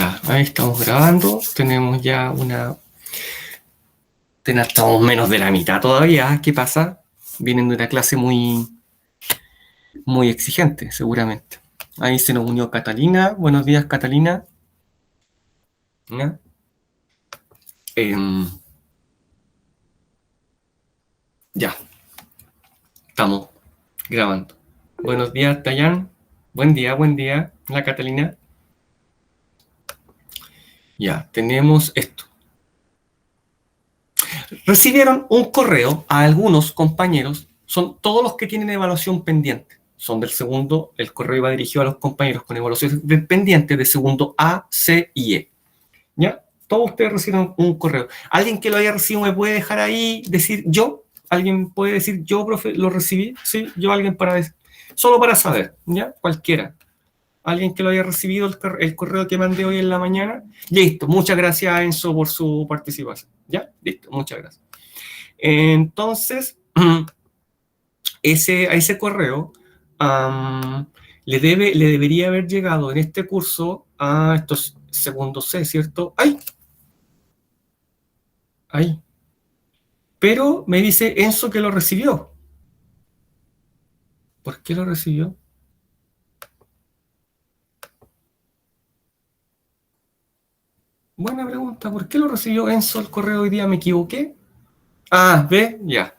Ya, ahí estamos grabando. Tenemos ya estamos menos de la mitad todavía. ¿Qué pasa? Vienen de una clase muy exigente, seguramente. Ahí se nos unió Catalina. Buenos días, Catalina. ¿Ya? Ya, estamos grabando. Buenos días, Tayan. Buen día, la Catalina. Ya, tenemos esto. Recibieron un correo a algunos compañeros, son todos los que tienen evaluación pendiente. Son del segundo, el correo iba dirigido a los compañeros con evaluación pendiente de segundo A, C y E. ¿Ya? Todos ustedes reciben un correo. ¿Alguien que lo haya recibido me puede dejar ahí, decir yo? ¿Alguien puede decir yo, profe, lo recibí? Sí, yo, alguien para decir. Solo para saber, ¿ya? Cualquiera. Alguien que lo haya recibido el correo que mandé hoy en la mañana. Listo, muchas gracias, Enzo, por su participación. ¿Ya? Listo, muchas gracias. Entonces, a ese correo le debería haber llegado en este curso a estos segundo C, ¿cierto? ¡Ay! ¡Ay! Pero me dice Enzo que lo recibió. ¿Por qué lo recibió? Buena pregunta. ¿Por qué lo recibió Enzo el correo hoy día? ¿Me equivoqué? Ah, ¿ve? Ya.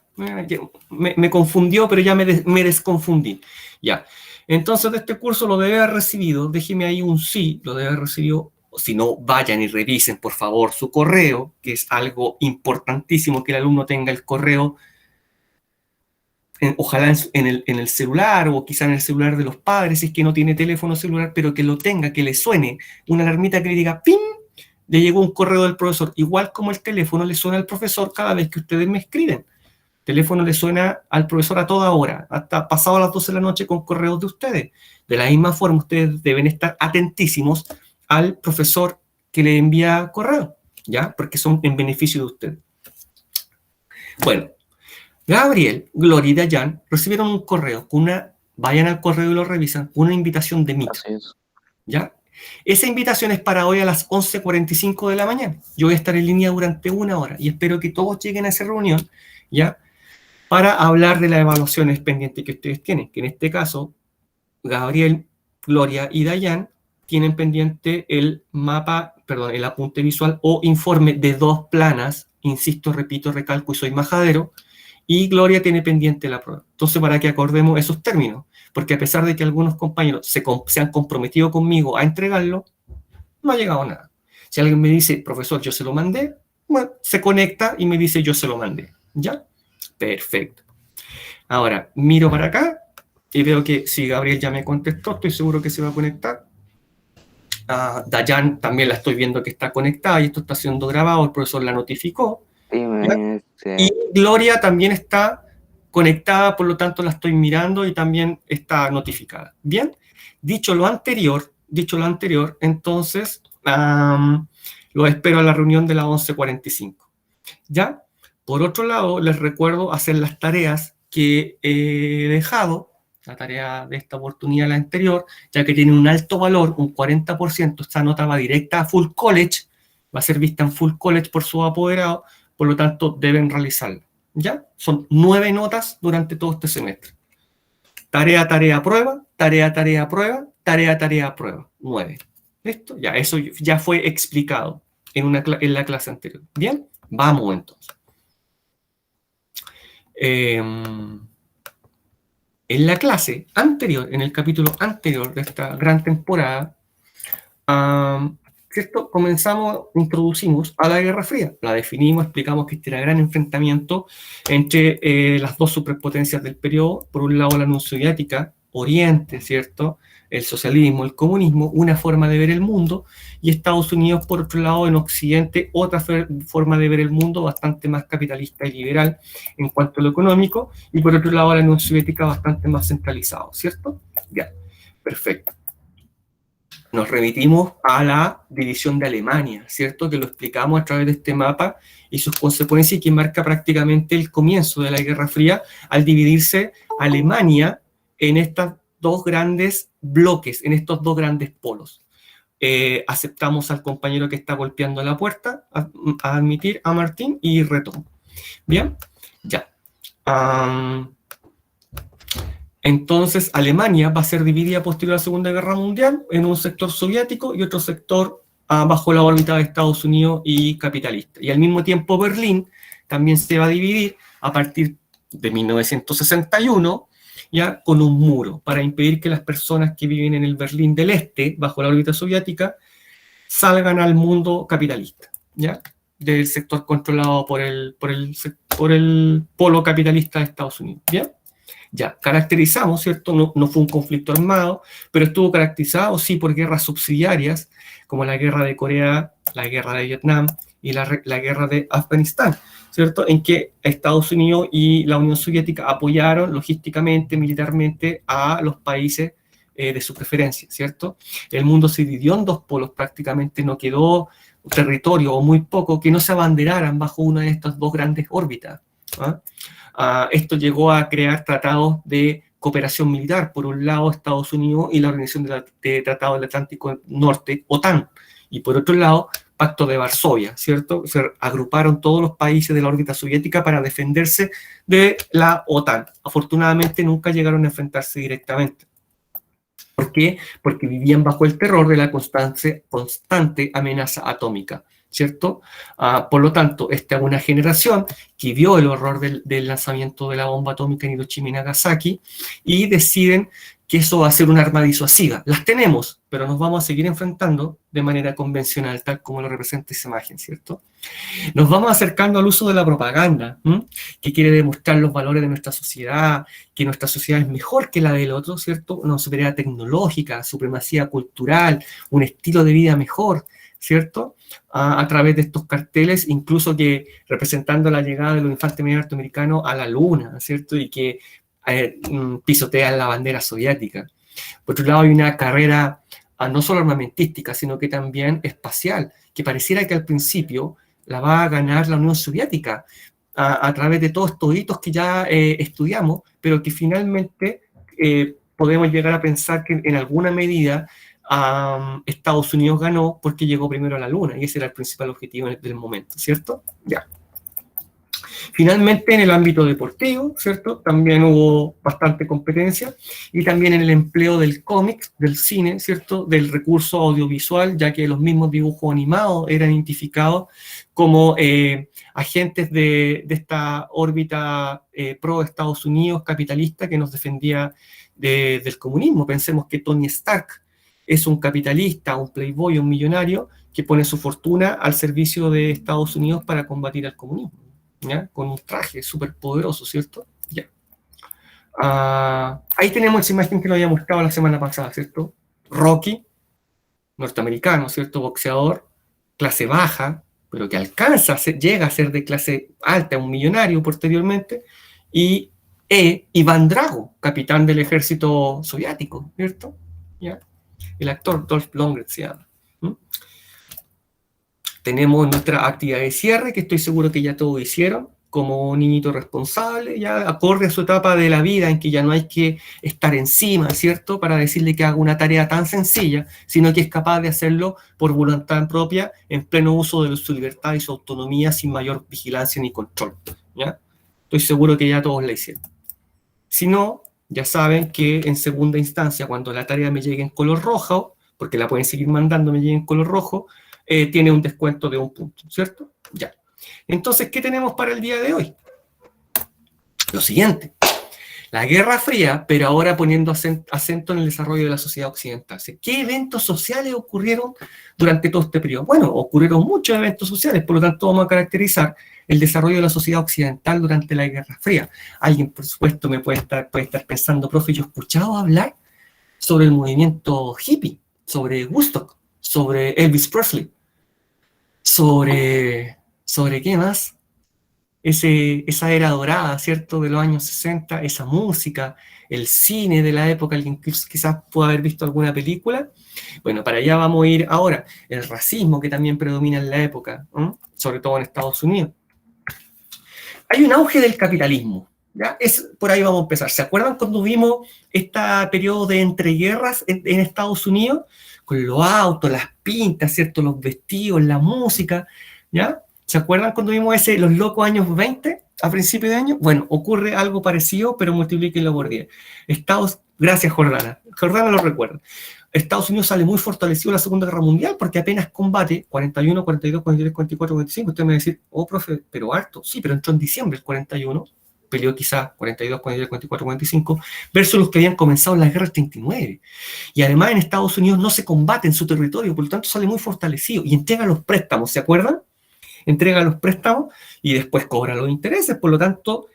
Me confundió, pero ya me desconfundí. Ya. Entonces, de este curso lo debe haber recibido. Déjeme ahí un sí, lo debe haber recibido. Si no, vayan y revisen, por favor, su correo, que es algo importantísimo que el alumno tenga el correo, ojalá en el celular o quizá en el celular de los padres, si es que no tiene teléfono celular, pero que lo tenga, que le suene una alarmita que le diga ¡ping! Le llegó un correo del profesor. Igual como el teléfono le suena al profesor cada vez que ustedes me escriben. El teléfono le suena al profesor a toda hora, hasta pasado las 12 de la noche con correos de ustedes. De la misma forma, ustedes deben estar atentísimos al profesor que le envía correo, ¿ya? Porque son en beneficio de ustedes. Bueno, Gabriel, Gloria y Dayan recibieron un correo vayan al correo y lo revisan, con una invitación de Meet, ¿ya? Esa invitación es para hoy a las 11:45 de la mañana. Yo voy a estar en línea durante 1 hora y espero que todos lleguen a esa reunión, ¿ya? Para hablar de las evaluaciones pendientes que ustedes tienen, que en este caso, Gabriel, Gloria y Dayan tienen pendiente el apunte visual o informe de 2 planas, insisto, repito, recalco y soy majadero, y Gloria tiene pendiente la prueba. Entonces, para que acordemos esos términos, porque a pesar de que algunos compañeros se han comprometido conmigo a entregarlo, no ha llegado nada. Si alguien me dice, profesor, yo se lo mandé, bueno, se conecta y me dice, yo se lo mandé. ¿Ya? Perfecto. Ahora, miro para acá y veo que si Gabriel ya me contestó, estoy seguro que se va a conectar. Dayan también la estoy viendo que está conectada y esto está siendo grabado, el profesor la notificó. Y Gloria también está conectada, por lo tanto la estoy mirando y también está notificada. Bien, dicho lo anterior, entonces lo espero a la reunión de las 11:45. ¿Ya? Por otro lado, les recuerdo hacer las tareas que he dejado, la tarea de esta oportunidad, la anterior, ya que tiene un alto valor, un 40%, esta nota va directa a Full College, va a ser vista en Full College por su apoderado, por lo tanto deben realizarla. ¿Ya? Son 9 notas durante todo este semestre. Tarea, tarea, prueba, tarea, tarea, prueba, tarea, tarea, prueba. 9. ¿Listo? Ya, eso ya fue explicado en la clase anterior. ¿Bien? Vamos entonces. En la clase anterior, en el capítulo anterior de esta gran temporada, ¿cierto? Introducimos a la Guerra Fría, la definimos, explicamos que este era el gran enfrentamiento entre las dos superpotencias del periodo, por un lado la Unión Soviética, Oriente, ¿cierto? El socialismo, el comunismo, una forma de ver el mundo, y Estados Unidos, por otro lado, en Occidente, otra forma de ver el mundo bastante más capitalista y liberal en cuanto a lo económico, y por otro lado la Unión Soviética bastante más centralizado, ¿cierto? Ya, perfecto. Nos remitimos a la división de Alemania, ¿cierto? Que lo explicamos a través de este mapa y sus consecuencias, y que marca prácticamente el comienzo de la Guerra Fría al dividirse Alemania en estos dos grandes bloques, en estos dos grandes polos. aceptamos al compañero que está golpeando la puerta, a admitir a Martín y retomo. Bien, ya. Entonces, Alemania va a ser dividida posterior a la Segunda Guerra Mundial en un sector soviético y otro sector bajo la órbita de Estados Unidos y capitalista. Y al mismo tiempo Berlín también se va a dividir a partir de 1961, ya con un muro, para impedir que las personas que viven en el Berlín del Este, bajo la órbita soviética, salgan al mundo capitalista, ¿ya? Del sector controlado por el polo capitalista de Estados Unidos, ¿bien? Ya, caracterizamos, ¿cierto? No fue un conflicto armado, pero estuvo caracterizado, sí, por guerras subsidiarias, como la guerra de Corea, la guerra de Vietnam y la guerra de Afganistán, ¿cierto? En que Estados Unidos y la Unión Soviética apoyaron logísticamente, militarmente a los países de su preferencia, ¿cierto? El mundo se dividió en dos polos, prácticamente no quedó territorio o muy poco que no se abanderaran bajo una de estas dos grandes órbitas. Esto llegó a crear tratados de cooperación militar, por un lado Estados Unidos y la Organización de Tratado del Atlántico Norte, OTAN, y por otro lado Pacto de Varsovia, ¿cierto? Se agruparon todos los países de la órbita soviética para defenderse de la OTAN. Afortunadamente nunca llegaron a enfrentarse directamente. ¿Por qué? Porque vivían bajo el terror de la constante amenaza atómica, ¿cierto? Por lo tanto, esta es una generación que vio el horror del lanzamiento de la bomba atómica en Hiroshima y Nagasaki y deciden que eso va a ser un arma disuasiva. Las tenemos, pero nos vamos a seguir enfrentando de manera convencional, tal como lo representa esa imagen, ¿cierto? Nos vamos acercando al uso de la propaganda, que quiere demostrar los valores de nuestra sociedad, que nuestra sociedad es mejor que la del otro, ¿cierto? Una superioridad tecnológica, supremacía cultural, un estilo de vida mejor, ¿cierto? A través de estos carteles, incluso que representando la llegada de los infantes norteamericanos a la luna, ¿cierto? Y que pisotean la bandera soviética. Por otro lado, hay una carrera no solo armamentística, sino que también espacial, que pareciera que al principio la va a ganar la Unión Soviética a través de todos estos hitos que ya estudiamos, pero que finalmente podemos llegar a pensar que en alguna medida Estados Unidos ganó porque llegó primero a la Luna, y ese era el principal objetivo del momento, ¿cierto? Ya. Finalmente, en el ámbito deportivo, ¿cierto? También hubo bastante competencia, y también en el empleo del cómic, del cine, ¿cierto? Del recurso audiovisual, ya que los mismos dibujos animados eran identificados como agentes de esta órbita pro Estados Unidos capitalista que nos defendía del comunismo. Pensemos que Tony Stark es un capitalista, un playboy, un millonario que pone su fortuna al servicio de Estados Unidos para combatir al comunismo, ¿ya? Con un traje súper poderoso, ¿cierto? Ya. Ahí tenemos esa imagen que lo había mostrado la semana pasada, ¿cierto? Rocky, norteamericano, ¿cierto? Boxeador, clase baja, pero que llega a ser de clase alta, un millonario posteriormente, y Iván Drago, capitán del ejército soviético, ¿cierto? ¿Ya? El actor Dolph Lundgren se llama. Tenemos nuestra actividad de cierre, que estoy seguro que ya todos hicieron, como niñito responsable, ya acorde a su etapa de la vida en que ya no hay que estar encima, ¿cierto?, para decirle que haga una tarea tan sencilla, sino que es capaz de hacerlo por voluntad propia, en pleno uso de su libertad y su autonomía, sin mayor vigilancia ni control, ¿ya? Estoy seguro que ya todos la hicieron. Si no, ya saben que en segunda instancia, cuando la tarea me llegue en color rojo, porque la pueden seguir mandando, me llegue en color rojo, tiene un descuento de 1 punto, ¿cierto? Ya. Entonces, ¿qué tenemos para el día de hoy? Lo siguiente. La Guerra Fría, pero ahora poniendo acento en el desarrollo de la sociedad occidental. ¿Qué eventos sociales ocurrieron durante todo este periodo? Bueno, ocurrieron muchos eventos sociales, por lo tanto vamos a caracterizar el desarrollo de la sociedad occidental durante la Guerra Fría. Alguien, por supuesto, me puede estar pensando, profe, yo he escuchado hablar sobre el movimiento hippie, sobre Woodstock, sobre Elvis Presley, sobre ¿qué más? Esa era dorada, ¿cierto?, de los años 60, esa música, el cine de la época, alguien quizás pueda haber visto alguna película. Bueno, para allá vamos a ir ahora. El racismo que también predomina en la época, sobre todo en Estados Unidos. Hay un auge del capitalismo, ¿Ya? Por ahí vamos a empezar. ¿Se acuerdan cuando vimos este periodo de entreguerras en Estados Unidos? Con los autos, las pintas, ¿cierto? Los vestidos, la música, ¿ya? ¿Se acuerdan cuando vimos los locos años 20 a principio de año? Bueno, ocurre algo parecido, pero multiplíquenlo por 10. Gracias, Jordana. Jordana lo recuerda. Estados Unidos sale muy fortalecido en la Segunda Guerra Mundial porque apenas combate 41, 42, 43, 44, 45. Usted me va a decir, oh, profe, pero harto. Sí, pero entró en diciembre el 41, peleó quizás 42, 43, 44, 45, versus los que habían comenzado la guerra del 39. Y además en Estados Unidos no se combate en su territorio, por lo tanto sale muy fortalecido y entrega los préstamos, ¿se acuerdan? Entrega los préstamos y después cobra los intereses, por lo tanto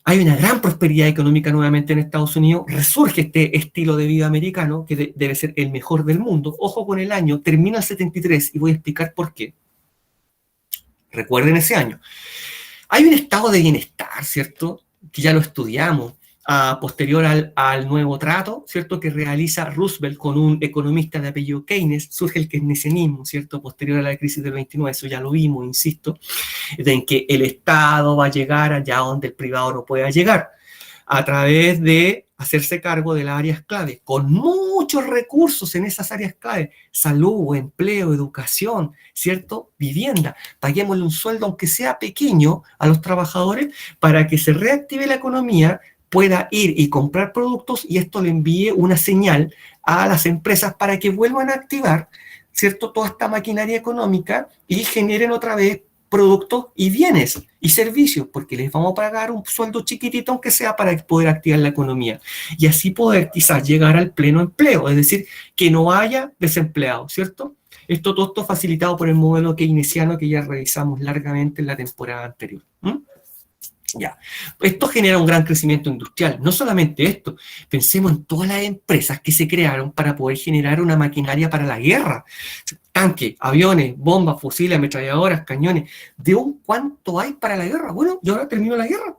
hay una gran prosperidad económica nuevamente en Estados Unidos, resurge este estilo de vida americano que debe ser el mejor del mundo. Ojo con el año, termina el 73 y voy a explicar por qué. Recuerden ese año. Hay un estado de bienestar, ¿cierto? Que ya lo estudiamos, posterior al nuevo trato, ¿cierto? Que realiza Roosevelt con un economista de apellido Keynes, surge el keynesianismo, ¿cierto? Posterior a la crisis del 29, eso ya lo vimos, insisto, en que el Estado va a llegar allá donde el privado no pueda llegar, a través de hacerse cargo de las áreas clave, con muchos recursos en esas áreas clave, salud, empleo, educación, ¿cierto? Vivienda. Paguémosle un sueldo, aunque sea pequeño, a los trabajadores para que se reactive la economía, pueda ir y comprar productos y esto le envíe una señal a las empresas para que vuelvan a activar, ¿cierto? Toda esta maquinaria económica y generen otra vez productos y bienes y servicios, porque les vamos a pagar un sueldo chiquitito, aunque sea para poder activar la economía. Y así poder quizás llegar al pleno empleo, es decir, que no haya desempleados, ¿cierto? Todo esto facilitado por el modelo keynesiano que ya revisamos largamente en la temporada anterior. Ya. Esto genera un gran crecimiento industrial. No solamente esto, pensemos en todas las empresas que se crearon para poder generar una maquinaria para la guerra. Tanques, aviones, bombas, fusiles, ametralladoras, cañones. ¿De cuánto hay para la guerra? Bueno, y ahora terminó la guerra.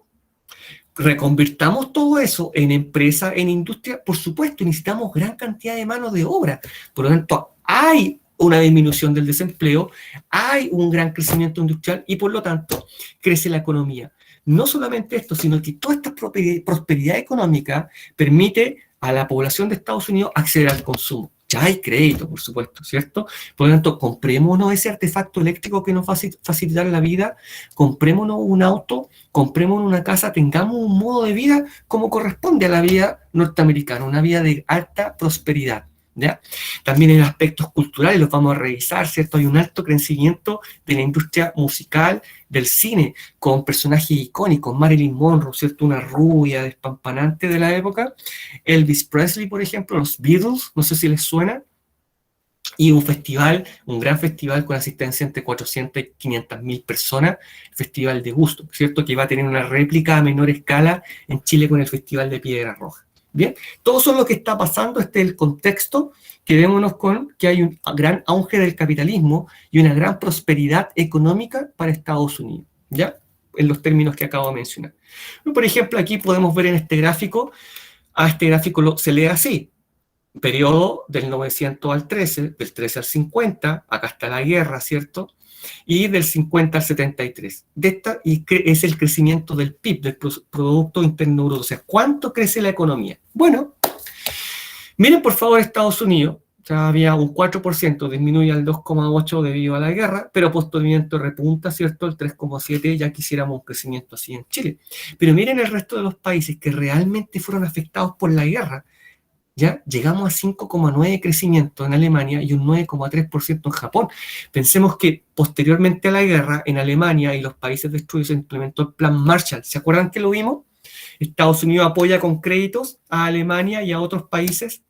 Reconvirtamos todo eso en empresa, en industria. Por supuesto, necesitamos gran cantidad de mano de obra. Por lo tanto, hay una disminución del desempleo, hay un gran crecimiento industrial y por lo tanto crece la economía. No solamente esto, sino que toda esta prosperidad económica permite a la población de Estados Unidos acceder al consumo. Ya hay crédito, por supuesto, ¿cierto? Por lo tanto, comprémonos ese artefacto eléctrico que nos va a facilitar la vida, comprémonos un auto, comprémonos una casa, tengamos un modo de vida como corresponde a la vida norteamericana, una vida de alta prosperidad. ¿Ya? También en aspectos culturales los vamos a revisar, ¿cierto? Hay un alto crecimiento de la industria musical, del cine, con personajes icónicos, Marilyn Monroe, ¿cierto? Una rubia despampanante de la época, Elvis Presley, por ejemplo, los Beatles, no sé si les suena, y un festival, un gran festival con asistencia entre 400 y 500 mil personas, el Festival de Gusto, ¿cierto? Que va a tener una réplica a menor escala en Chile con el Festival de Piedra Roja. Bien, todo eso es lo que está pasando, este es el contexto, quedémonos con que hay un gran auge del capitalismo y una gran prosperidad económica para Estados Unidos, ¿ya? En los términos que acabo de mencionar. Por ejemplo, aquí podemos ver en este gráfico, se lee así, periodo del 900 al 13, del 13 al 50, acá está la guerra, ¿cierto? Y del 50 al 73. Es el crecimiento del PIB, del Producto Interno Bruto. O sea, ¿cuánto crece la economía? Bueno, miren por favor Estados Unidos, ya había un 4%, disminuye al 2,8% debido a la guerra, pero posteriormente repunta, ¿cierto? El 3,7%, ya quisiéramos un crecimiento así en Chile. Pero miren el resto de los países que realmente fueron afectados por la guerra. ¿Ya? Llegamos a 5,9% crecimiento en Alemania y un 9,3% en Japón. Pensemos que posteriormente a la guerra, en Alemania y los países destruidos se implementó el Plan Marshall. ¿Se acuerdan que lo vimos? Estados Unidos apoya con créditos a Alemania y a otros países,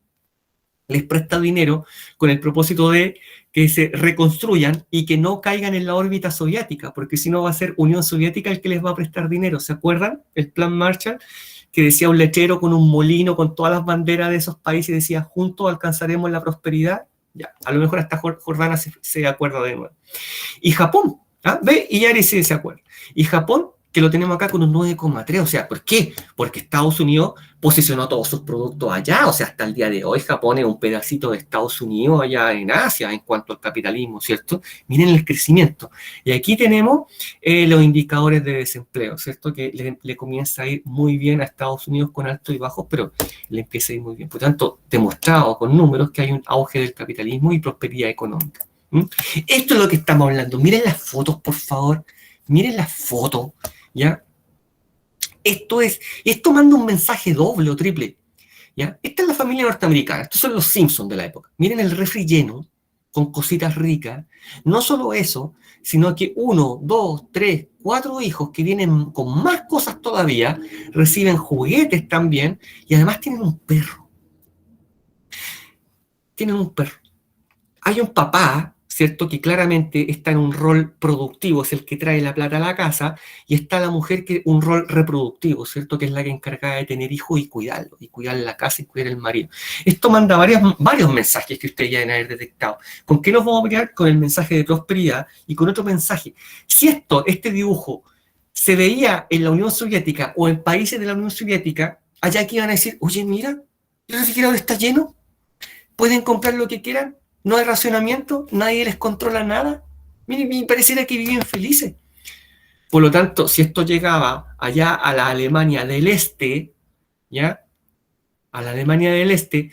les presta dinero con el propósito de que se reconstruyan y que no caigan en la órbita soviética, porque si no va a ser Unión Soviética el que les va a prestar dinero. ¿Se acuerdan? El Plan Marshall, que decía un letrero con un molino con todas las banderas de esos países y decía, juntos alcanzaremos la prosperidad. Ya, a lo mejor hasta Jordana se acuerda de nuevo. Y Japón, ¿ah? ¿Ve? Y Yari sí se acuerda. Y Japón que lo tenemos acá con un 9,3. O sea, ¿por qué? Porque Estados Unidos posicionó todos sus productos allá. O sea, hasta el día de hoy Japón es un pedacito de Estados Unidos allá en Asia en cuanto al capitalismo, ¿cierto? Miren el crecimiento. Y aquí tenemos los indicadores de desempleo, ¿cierto? Que le comienza a ir muy bien a Estados Unidos con altos y bajos, pero le empieza a ir muy bien. Por tanto, demostrado con números que hay un auge del capitalismo y prosperidad económica. Esto es lo que estamos hablando. Miren las fotos, por favor. Miren las fotos, ¿ya? Esto manda un mensaje doble o triple, ¿ya? Esta es la familia norteamericana. Estos son los Simpsons de la época. Miren el refri lleno, con cositas ricas. No solo eso, sino que 1, 2, 3, 4 hijos que vienen con más cosas todavía, reciben juguetes también, y además tienen un perro. Tienen un perro. Hay un papá, ¿cierto?, que claramente está en un rol productivo, es el que trae la plata a la casa, y está la mujer que un rol reproductivo, ¿cierto?, que es la que encargada de tener hijos y cuidarlos, y cuidar la casa y cuidar el marido. Esto manda varios mensajes que ustedes ya deben haber detectado. ¿Con qué nos vamos a quedar? Con el mensaje de prosperidad y con otro mensaje. Si este dibujo, se veía en la Unión Soviética o en países de la Unión Soviética, allá aquí iban a decir, oye, mira, el refrigerador está lleno, pueden comprar lo que quieran, no hay racionamiento, nadie les controla nada. Miren, me pareciera que viven felices. Por lo tanto, si esto llegaba allá a la Alemania del Este, ¿ya? A la Alemania del Este,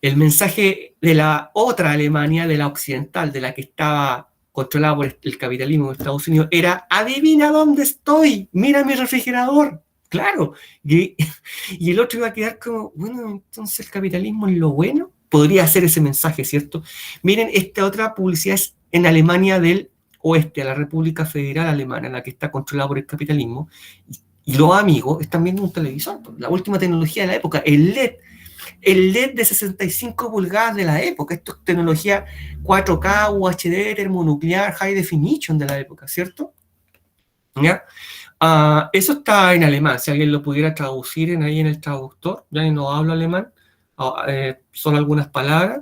el mensaje de la otra Alemania, de la occidental, de la que estaba controlada por el capitalismo de Estados Unidos, era, adivina dónde estoy, mira mi refrigerador. Claro, y el otro iba a quedar como, bueno, entonces el capitalismo es lo bueno. Podría ser ese mensaje, ¿cierto? Miren, esta otra publicidad es en Alemania del Oeste, a la República Federal Alemana, la que está controlada por el capitalismo, y los amigos están viendo un televisor, la última tecnología de la época, el LED de 65 pulgadas de la época. Esto es tecnología 4K, UHD, termonuclear, high definition de la época, ¿cierto? ¿Ya? Eso está en alemán, si alguien lo pudiera traducir ahí en el traductor, ya no hablo alemán, son algunas palabras,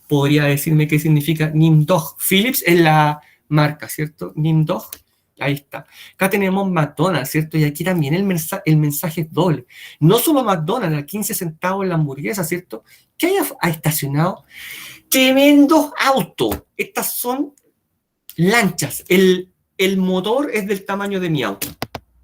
podría decirme qué significa Nimdog. Philips es la marca, ¿cierto? Nimdog, ahí está. Acá tenemos McDonald's, ¿cierto? Y aquí también el mensaje es doble. No solo McDonald's, a 15 centavos la hamburguesa, ¿cierto? ¿Qué ha estacionado? Tremendos autos. Estas son lanchas. El motor es del tamaño de mi auto,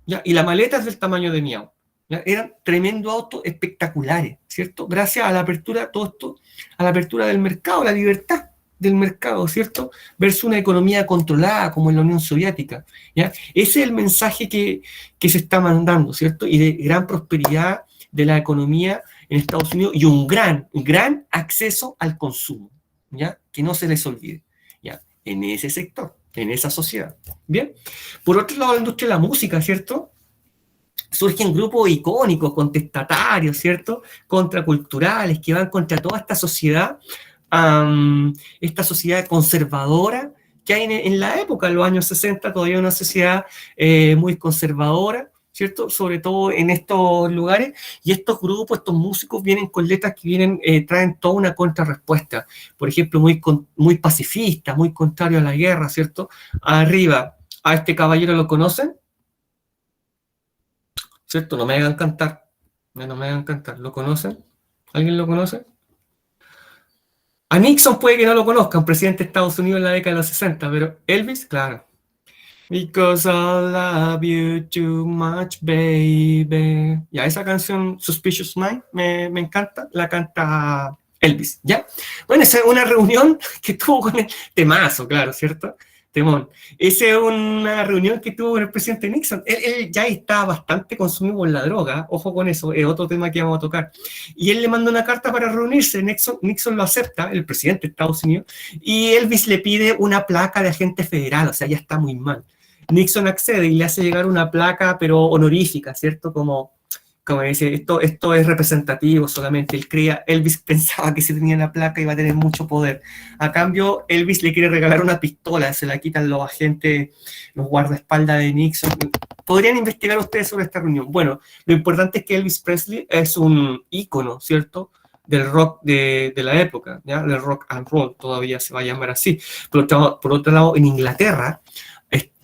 ¿ya? Y la maleta es del tamaño de mi auto. ¿Ya? Eran tremendos autos espectaculares, ¿cierto? Gracias a la apertura, todo esto, a la apertura del mercado, la libertad del mercado, ¿cierto? Versus una economía controlada como en la Unión Soviética, ¿ya? Ese es el mensaje que se está mandando, ¿cierto? Y de gran prosperidad de la economía en Estados Unidos y un gran acceso al consumo, ¿ya? Que no se les olvide, ¿ya? En ese sector, en esa sociedad, ¿bien? Por otro lado, la industria de la música, ¿cierto? Surgen grupos icónicos, contestatarios, ¿cierto? Contraculturales, que van contra toda esta sociedad conservadora que hay en la época, en los años 60, todavía una sociedad muy conservadora, ¿cierto? Sobre todo en estos lugares, y estos grupos, estos músicos vienen con letras que traen toda una contrarrespuesta, por ejemplo, muy pacifista, muy contrario a la guerra, ¿cierto? Arriba, a este caballero lo conocen, ¿cierto? No me hagan cantar. No me hagan cantar. ¿Lo conocen? ¿Alguien lo conoce? A Nixon puede que no lo conozca, un presidente de Estados Unidos en la década de los 60, pero Elvis, claro. Because I love you too much, baby. Ya, esa canción, Suspicious Mind, me encanta. La canta Elvis, ¿ya? Bueno, esa es una reunión que tuvo con el temazo, claro, ¿cierto? Temón. Esa es una reunión que tuvo con el presidente Nixon. Él ya está bastante consumido por la droga, ojo con eso, es otro tema que vamos a tocar. Y él le manda una carta para reunirse, Nixon lo acepta, el presidente de Estados Unidos, y Elvis le pide una placa de agente federal, o sea, ya está muy mal. Nixon accede y le hace llegar una placa, pero honorífica, ¿cierto? Como dice, esto es representativo solamente. Elvis pensaba que si tenía la placa iba a tener mucho poder. A cambio, Elvis le quiere regalar una pistola, se la quitan los agentes, los guardaespaldas de Nixon. Podrían investigar ustedes sobre esta reunión. Bueno, lo importante es que Elvis Presley es un ícono, ¿cierto?, del rock de la época, ¿ya? Del rock and roll, todavía se va a llamar así. Por otro lado, en Inglaterra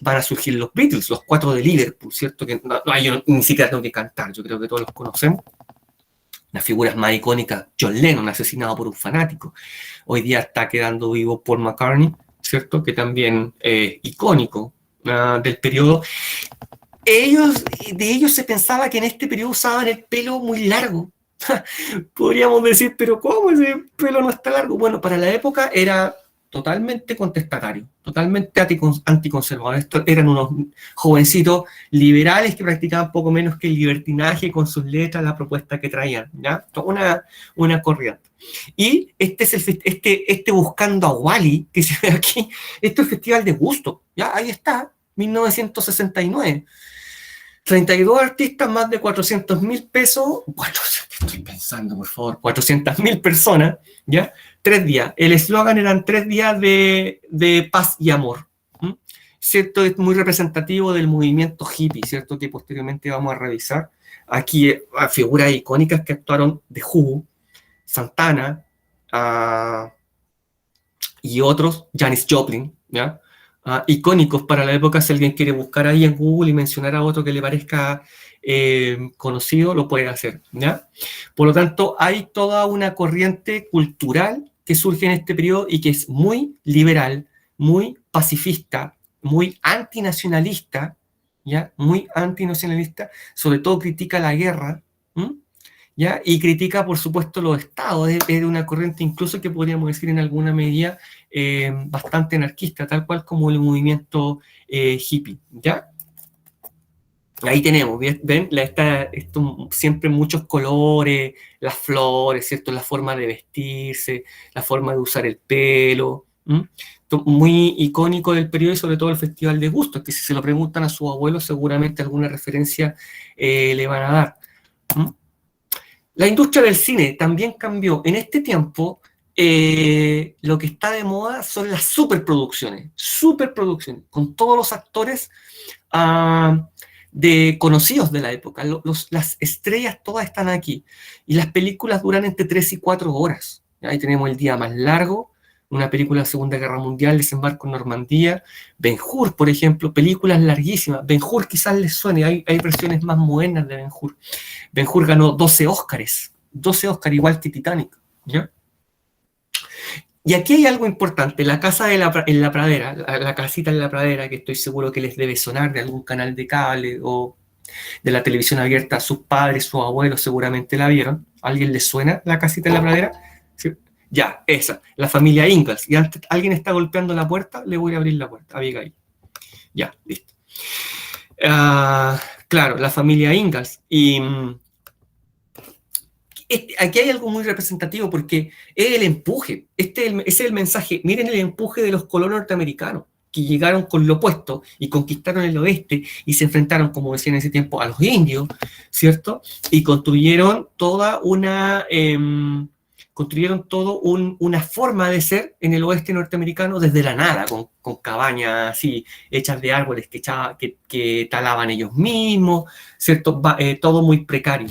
van a surgir los Beatles, los 4 de Liverpool, ¿cierto? Que yo ni siquiera tengo que cantar, yo creo que todos los conocemos. Las figuras más icónicas, John Lennon, asesinado por un fanático. Hoy día está quedando vivo Paul McCartney, ¿cierto? Que también es icónico del periodo. De ellos se pensaba que en este periodo usaban el pelo muy largo. Podríamos decir, pero ¿cómo ese pelo no está largo? Bueno, para la época era totalmente contestatario, totalmente anticonservador. Estos eran unos jovencitos liberales que practicaban poco menos que el libertinaje con sus letras, la propuesta que traían, ¿ya? Toda una corriente. Y este es este Buscando a Wally, que se ve aquí, este es el Festival de Gusto, ¿ya? Ahí está, 1969. 32 artistas, más de 400.000 pesos, bueno, estoy pensando, por favor, 400.000 personas, ¿ya? 3 días. El eslogan eran 3 días de paz y amor, ¿cierto? Es muy representativo del movimiento hippie, ¿cierto? Que posteriormente vamos a revisar. Aquí figuras icónicas que actuaron The Who, Santana y otros, Janis Joplin, ¿ya? Icónicos para la época. Si alguien quiere buscar ahí en Google y mencionar a otro que le parezca conocido, lo puede hacer, ¿ya? Por lo tanto, hay toda una corriente cultural que surge en este periodo y que es muy liberal, muy pacifista, muy antinacionalista, ¿ya? Muy antinacionalista, sobre todo critica la guerra, ¿ya? Y critica, por supuesto, los estados. Es una corriente incluso que podríamos decir en alguna medida bastante anarquista, tal cual como el movimiento hippie, ¿ya? Ahí tenemos, ¿ven? Esto, siempre muchos colores, las flores, ¿cierto? La forma de vestirse, la forma de usar el pelo, muy icónico del periodo y sobre todo el Festival de Gustos, que si se lo preguntan a sus abuelos seguramente alguna referencia le van a dar. La industria del cine también cambió. En este tiempo, lo que está de moda son las superproducciones, con todos los actores conocidos de la época. Las estrellas todas están aquí. Y las películas duran entre 3 y 4 horas. Ahí tenemos El día más largo, una película de la Segunda Guerra Mundial, Desembarco en Normandía. Ben-Hur, por ejemplo, películas larguísimas. Ben-Hur quizás les suene, hay versiones más modernas de Ben-Hur. Ben-Hur ganó 12 Óscares, igual que Titanic, ¿ya? Y aquí hay algo importante, la casa en la pradera, la casita en la pradera, que estoy seguro que les debe sonar de algún canal de cable o de la televisión abierta. Sus padres, sus abuelos seguramente la vieron. ¿A alguien les suena la casita en la pradera? ¿Sí? Ya, esa, la familia Ingalls. Y antes alguien está golpeando la puerta, le voy a abrir la puerta, Abigail. Ya, listo. Claro, la familia Ingalls. Y aquí hay algo muy representativo porque es el empuje. Ese es el mensaje. Miren el empuje de los colonos norteamericanos que llegaron con lo opuesto y conquistaron el oeste y se enfrentaron, como decía en ese tiempo, a los indios, ¿cierto? Y construyeron toda una forma de ser en el oeste norteamericano desde la nada, con cabañas así hechas de árboles que talaban ellos mismos, ¿cierto? Todo muy precario.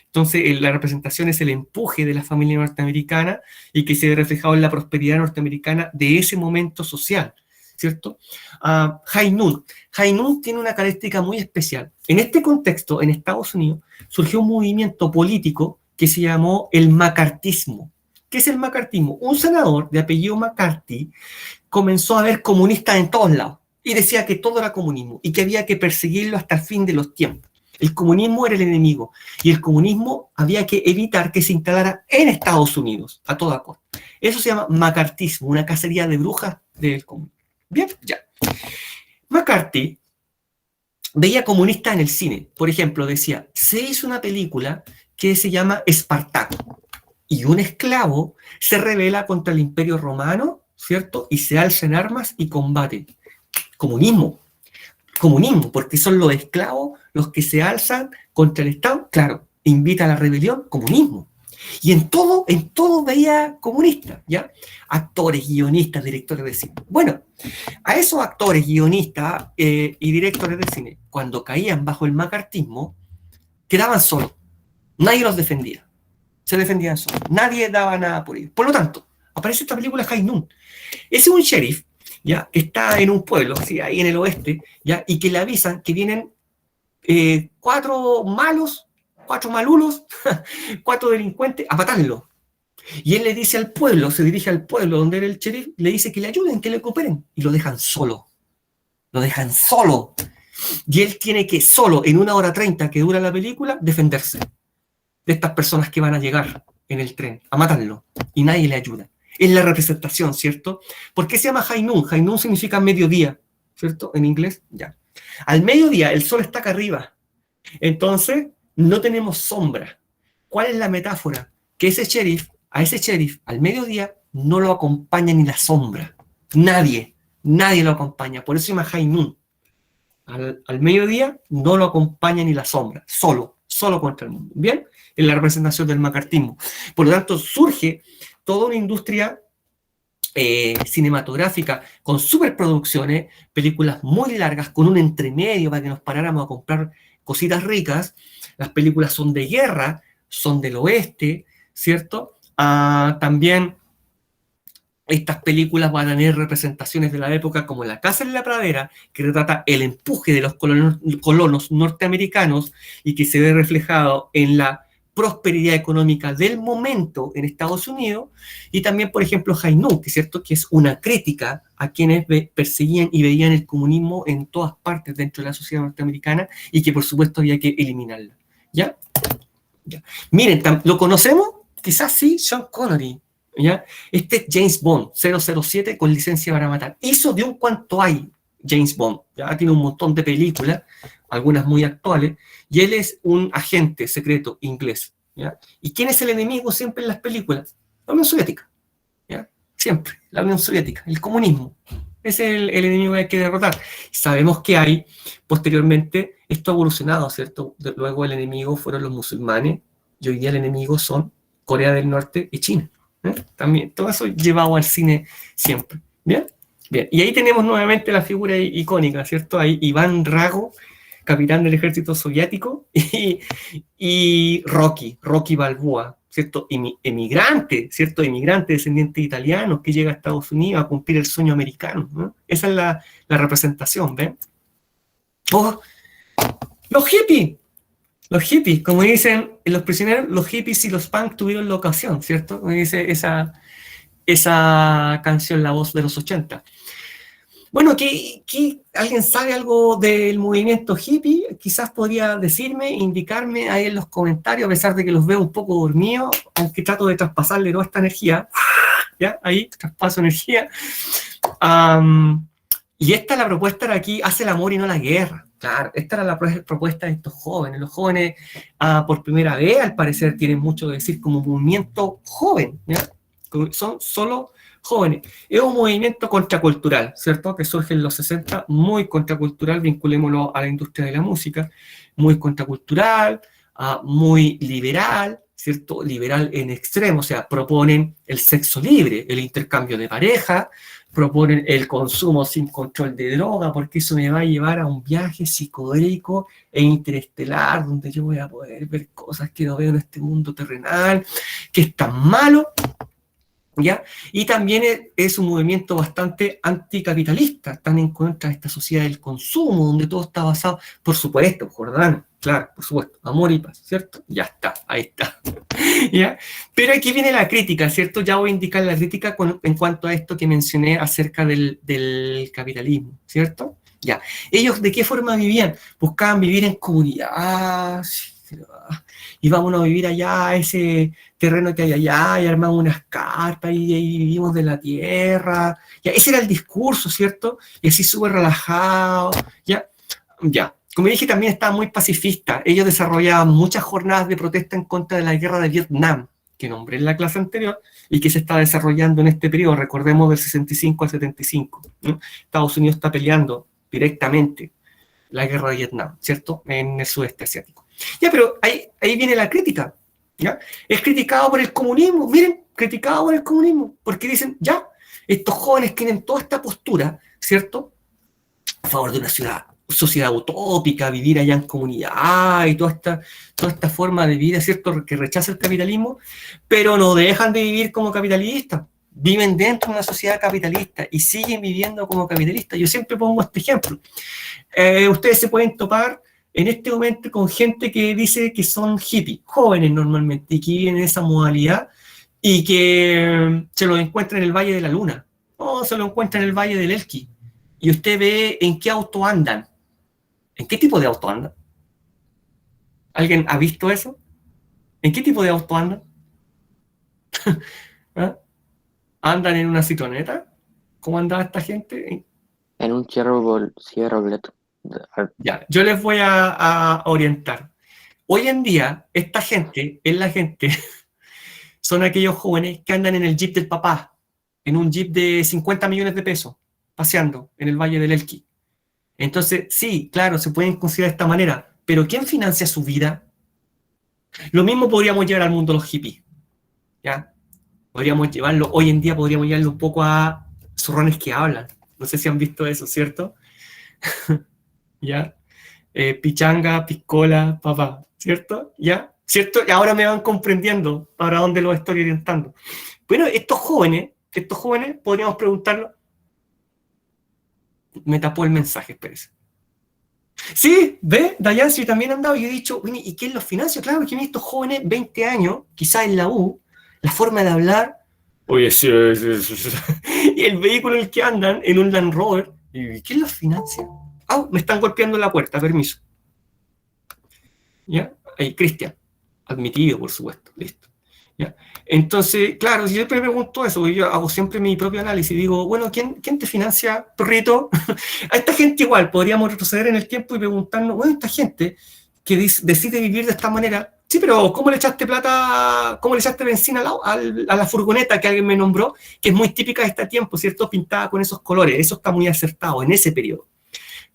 Entonces, la representación es el empuje de la familia norteamericana y que se ve reflejado en la prosperidad norteamericana de ese momento social, ¿cierto? High Noon. High Noon tiene una característica muy especial. En este contexto, en Estados Unidos, surgió un movimiento político que se llamó el macartismo. ¿Qué es el macartismo? Un senador de apellido McCarthy comenzó a ver comunistas en todos lados y decía que todo era comunismo y que había que perseguirlo hasta el fin de los tiempos. El comunismo era el enemigo y el comunismo había que evitar que se instalara en Estados Unidos a toda costa. Eso se llama macartismo, una cacería de brujas del comunismo. Bien, ya. McCarthy veía comunistas en el cine. Por ejemplo, decía, se hizo una película que se llama Espartaco y un esclavo se rebela contra el Imperio Romano, ¿cierto? Y se alza en armas y combate. Comunismo, porque son los esclavos los que se alzan contra el Estado, claro, invita a la rebelión, comunismo. Y en todo veía comunistas, ¿ya? Actores, guionistas, directores de cine. Bueno, a esos actores, guionistas y directores de cine, cuando caían bajo el macartismo, quedaban solos. Nadie los defendía. Se defendían solos. Nadie daba nada por ellos. Por lo tanto, aparece esta película High Noon. Es un sheriff ¿ya? Que está en un pueblo, ¿sí? Ahí en el oeste, ¿ya? Y que le avisan que vienen 4 malos, 4 malulos, 4 delincuentes a matarlo. Y él le dice al pueblo, se dirige al pueblo donde era el sheriff, le dice que le ayuden, que le cooperen, y lo dejan solo. Lo dejan solo. Y él tiene que solo, en 1 hora 30 que dura la película, defenderse de estas personas que van a llegar en el tren, a matarlo. Y nadie le ayuda. Es la representación, ¿cierto? ¿Por qué se llama High Noon? High Noon significa mediodía, ¿cierto? En inglés, ya. Al mediodía, el sol está acá arriba. Entonces, no tenemos sombra. ¿Cuál es la metáfora? Que a ese sheriff, al mediodía, no lo acompaña ni la sombra. Nadie lo acompaña. Por eso se llama High Noon. Al mediodía no lo acompaña ni la sombra. Solo contra el mundo. ¿Bien? En la representación del macartismo. Por lo tanto, surge toda una industria cinematográfica con superproducciones, películas muy largas, con un entremedio para que nos paráramos a comprar cositas ricas. Las películas son de guerra, son del oeste, ¿cierto? También estas películas van a tener representaciones de la época como La Casa en la Pradera, que retrata el empuje de los colonos norteamericanos y que se ve reflejado en la prosperidad económica del momento en Estados Unidos, y también, por ejemplo, High Noon, que es cierto que es una crítica a quienes perseguían y veían el comunismo en todas partes dentro de la sociedad norteamericana y que por supuesto había que eliminarla. ¿Ya? ¿Ya? Miren, ¿lo conocemos? Quizás sí, Sean Connery. ¿Ya? Este es James Bond, 007 con licencia para matar. Hizo de un cuanto hay James Bond. ¿Ya? Tiene un montón de películas, algunas muy actuales, y él es un agente secreto inglés. ¿Ya? ¿Y quién es el enemigo siempre en las películas? La Unión Soviética. ¿Ya? Siempre, la Unión Soviética, el comunismo. Ese es el enemigo que hay que derrotar. Sabemos que hay, posteriormente, esto ha evolucionado, ¿cierto? Luego el enemigo fueron los musulmanes, y hoy día el enemigo son Corea del Norte y China. También, todo eso llevado al cine siempre. ¿Bien? Bien. Y ahí tenemos nuevamente la figura icónica, ¿cierto? Ahí Iván Drago, capitán del ejército soviético, y Rocky Balboa, ¿cierto? Emigrante, ¿cierto? Emigrante, descendiente de italianos que llega a Estados Unidos a cumplir el sueño americano, ¿no? Esa es la representación, ¿ven? Oh, los hippies, como dicen los prisioneros, los hippies y los punk tuvieron la ocasión, ¿cierto? Como dice esa canción, La Voz de los 80. Bueno, ¿alguien sabe algo del movimiento hippie? Quizás podría decirme, indicarme ahí en los comentarios, a pesar de que los veo un poco dormidos, aunque trato de traspasarle toda esta energía. ¿Ya? Ahí, traspaso energía. Y esta, la propuesta era aquí, hace el amor y no la guerra. Claro, esta era la propuesta de estos jóvenes. Los jóvenes, por primera vez, al parecer, tienen mucho que decir como movimiento joven, ¿ya? Son solo jóvenes. Es un movimiento contracultural, ¿cierto? Que surge en los 60, muy contracultural, vinculémoslo a la industria de la música, muy contracultural, muy liberal, ¿cierto? Liberal en extremo, o sea, proponen el sexo libre, el intercambio de pareja, proponen el consumo sin control de droga, porque eso me va a llevar a un viaje psicodélico e interestelar, donde yo voy a poder ver cosas que no veo en este mundo terrenal, que es tan malo, ¿ya? Y también es un movimiento bastante anticapitalista, están en contra de esta sociedad del consumo, donde todo está basado, por supuesto, Jordán, claro, por supuesto, amor y paz, ¿cierto? Ya está, ahí está. ¿Ya? Pero aquí viene la crítica, ¿cierto? Ya voy a indicar la crítica en cuanto a esto que mencioné acerca del capitalismo, ¿cierto? Ya. ¿Ellos de qué forma vivían? Buscaban vivir en comunidad, y vámonos a vivir allá, a ese terreno que hay allá, y armamos unas carpas, y ahí vivimos de la tierra. Ya, ese era el discurso, ¿cierto? Y así súper relajado, ¿ya? Ya. Como dije, también estaba muy pacifista. Ellos desarrollaban muchas jornadas de protesta en contra de la guerra de Vietnam, que nombré en la clase anterior, y que se está desarrollando en este periodo, recordemos del 65 al 75. ¿No? Estados Unidos está peleando directamente la guerra de Vietnam, ¿cierto? En el sudeste asiático. Ya, pero ahí viene la crítica, ¿ya? Es criticado por el comunismo, miren, criticado por el comunismo, porque dicen, ya, estos jóvenes tienen toda esta postura, ¿cierto? A favor de una sociedad utópica, vivir allá en comunidad y toda esta forma de vida, ¿cierto?, que rechaza el capitalismo, pero no dejan de vivir como capitalistas, viven dentro de una sociedad capitalista y siguen viviendo como capitalistas. Yo siempre pongo este ejemplo. Ustedes se pueden topar en este momento con gente que dice que son hippies, jóvenes normalmente, y que viven en esa modalidad y que se lo encuentra en el Valle de la Luna, o se lo encuentra en el Valle del Elqui, y usted ve en qué auto andan. ¿En qué tipo de auto andan? ¿Alguien ha visto eso? ¿En qué tipo de auto andan? ¿Ah? ¿Andan en una citoneta? ¿Cómo andaba esta gente? En un Chevrolet. Ya, yo les voy a orientar. Hoy en día, esta gente es la gente, son aquellos jóvenes que andan en el jeep del papá, en un jeep de 50 millones de pesos, paseando en el Valle del Elqui. Entonces, sí, claro, se pueden considerar de esta manera, pero ¿quién financia su vida? Lo mismo podríamos llevar al mundo de los hippies, ¿ya? Podríamos llevarlo, hoy en día podríamos llevarlo un poco a zorrones que hablan. No sé si han visto eso, ¿cierto? ¿Ya? Pichanga, piscola, papá, ¿cierto? ¿Ya? ¿Cierto? Y ahora me van comprendiendo para dónde los estoy orientando. Bueno, estos jóvenes podríamos preguntarlo. Me tapó el mensaje, espérese. Sí, ve, Dayan, si también han dado, y he dicho, ¿y quién los financia? Claro, que estos jóvenes, 20 años, quizás en la U, la forma de hablar, oye, sí, y el vehículo en el que andan, en un Land Rover, ¿y quién los financia? Me están golpeando la puerta, permiso. ¿Ya? Ahí, Cristian, admitido, por supuesto, listo. ¿Ya? Entonces, claro, si yo siempre me pregunto eso, yo hago siempre mi propio análisis, digo, bueno, ¿quién te financia, perrito? A esta gente igual, podríamos retroceder en el tiempo y preguntarnos, bueno, esta gente que decide vivir de esta manera, sí, pero ¿cómo le echaste plata, cómo le echaste benzina a la furgoneta que alguien me nombró, que es muy típica de este tiempo, ¿cierto? Pintada con esos colores, eso está muy acertado en ese periodo.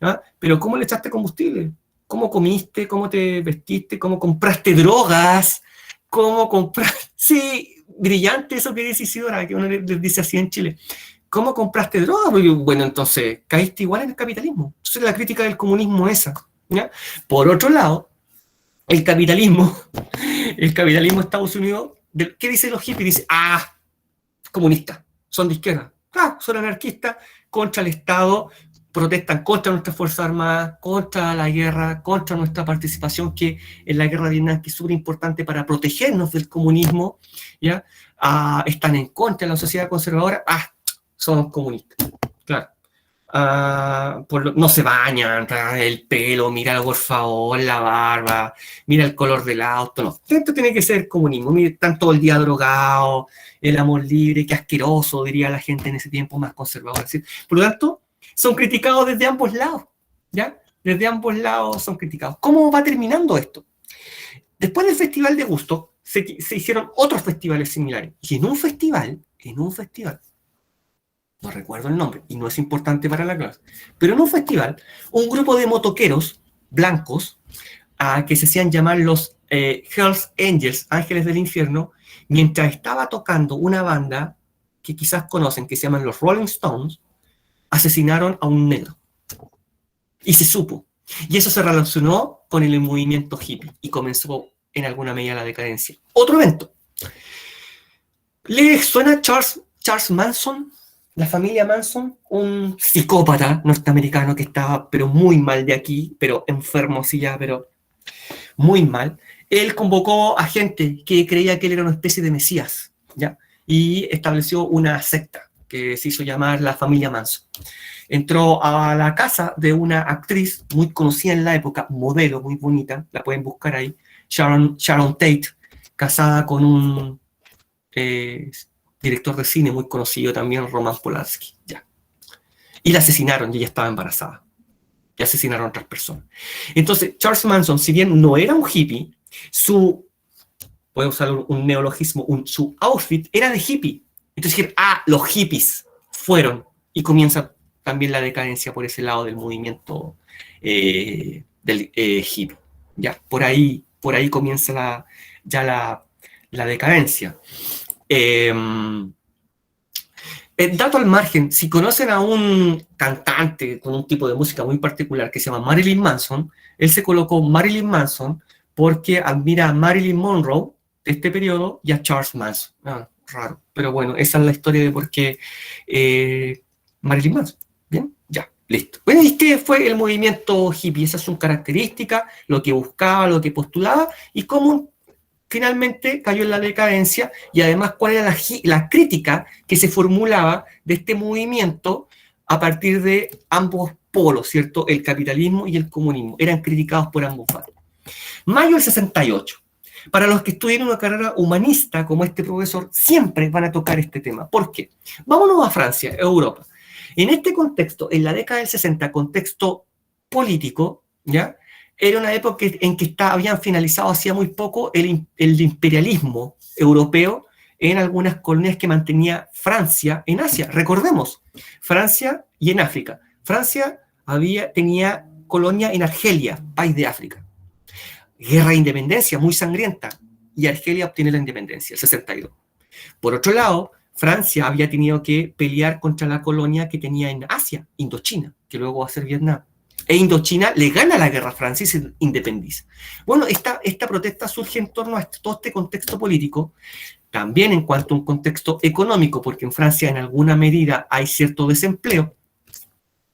¿Ya? Pero ¿cómo le echaste combustible? ¿Cómo comiste? ¿Cómo te vestiste? ¿Cómo compraste drogas? ¿Cómo compraste? Sí, brillante eso que dice Isidora, que uno les dice así en Chile. ¿Cómo compraste drogas? Bueno, entonces, caíste igual en el capitalismo. Entonces, la crítica del comunismo es esa. ¿Ya? Por otro lado, el capitalismo de Estados Unidos, ¿qué dicen los hippies? Dice, comunistas, son de izquierda. Son anarquistas, contra el Estado, protestan contra nuestras Fuerzas Armadas, contra la guerra, contra nuestra participación que en la guerra de Vietnam, que es súper importante para protegernos del comunismo, ¿ya? Están en contra de la sociedad conservadora, son comunistas, claro. No se bañan, el pelo, míralo por favor, la barba, mira el color del auto, no. Esto tiene que ser comunismo, están todo el día drogados, el amor libre, qué asqueroso, diría la gente en ese tiempo más conservadora. Por lo tanto, son criticados desde ambos lados, ¿ya? Desde ambos lados son criticados. ¿Cómo va terminando esto? Después del Festival de Gusto, se hicieron otros festivales similares. Y en un festival, no recuerdo el nombre, y no es importante para la clase, pero en un festival, un grupo de motoqueros blancos, que se hacían llamar los Hells Angels, Ángeles del Infierno, mientras estaba tocando una banda que quizás conocen, que se llaman los Rolling Stones, asesinaron a un negro. Y se supo. Y eso se relacionó con el movimiento hippie y comenzó en alguna medida la decadencia. Otro evento. ¿Le suena Charles Manson? La familia Manson, un psicópata norteamericano que estaba pero muy mal de aquí, pero enfermo sí ya, pero muy mal. Él convocó a gente que creía que él era una especie de mesías, ¿ya? Y estableció una secta que se hizo llamar la familia Manson. Entró a la casa de una actriz muy conocida en la época, modelo muy bonita, la pueden buscar ahí, Sharon Tate, casada con un director de cine muy conocido también, Roman Polanski. Ya. Y la asesinaron y ella estaba embarazada. Y asesinaron a otras personas. Entonces, Charles Manson, si bien no era un hippie, voy a usar un neologismo, su outfit era de hippie. Entonces dijeron, los hippies fueron, y comienza también la decadencia por ese lado del movimiento del hippie. Ya, por ahí comienza la decadencia. Dato al margen, si conocen a un cantante con un tipo de música muy particular que se llama Marilyn Manson, él se colocó Marilyn Manson porque admira a Marilyn Monroe de este periodo y a Charles Manson. raro. Pero bueno, esa es la historia de por qué Marilyn Manson. ¿Bien? Ya, listo. Bueno, ¿y qué fue el movimiento hippie? Esas son características, lo que buscaba, lo que postulaba, y cómo finalmente cayó en la decadencia, y además cuál era la crítica que se formulaba de este movimiento a partir de ambos polos, ¿cierto? El capitalismo y el comunismo. Eran criticados por ambos bandos. Mayo del 68. Para los que estudian una carrera humanista como este profesor, siempre van a tocar este tema. ¿Por qué? Vámonos a Francia, Europa. En este contexto, en la década del 60, contexto político, ¿ya? Era una época en que habían finalizado hacía muy poco el imperialismo europeo en algunas colonias que mantenía Francia en Asia. Recordemos, Francia y en África. Francia tenía colonia en Argelia, país de África. Guerra de independencia muy sangrienta, y Argelia obtiene la independencia, el 62. Por otro lado, Francia había tenido que pelear contra la colonia que tenía en Asia, Indochina, que luego va a ser Vietnam. E Indochina le gana la guerra a Francia y se independiza. Bueno, esta protesta surge en torno a todo este contexto político, también en cuanto a un contexto económico, porque en Francia en alguna medida hay cierto desempleo,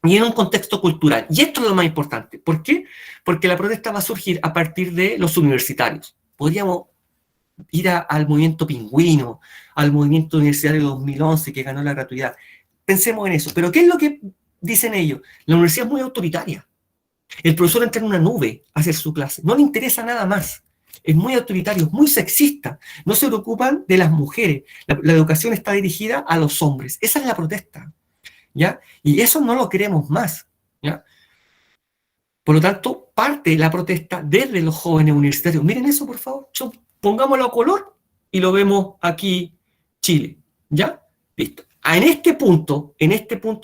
y en un contexto cultural. Y esto es lo más importante. ¿Por qué? Porque la protesta va a surgir a partir de los universitarios. Podríamos ir al movimiento pingüino, al movimiento universitario de 2011 que ganó la gratuidad. Pensemos en eso. Pero ¿qué es lo que dicen ellos? La universidad es muy autoritaria. El profesor entra en una nube a hacer su clase. No le interesa nada más. Es muy autoritario, es muy sexista. No se preocupan de las mujeres. La educación está dirigida a los hombres. Esa es la protesta. ¿Ya? Y eso no lo queremos más, ¿ya? Por lo tanto, parte de la protesta desde los jóvenes universitarios. Miren eso, por favor. Pongámoslo a color y lo vemos aquí, Chile, ¿ya? Listo. En este punto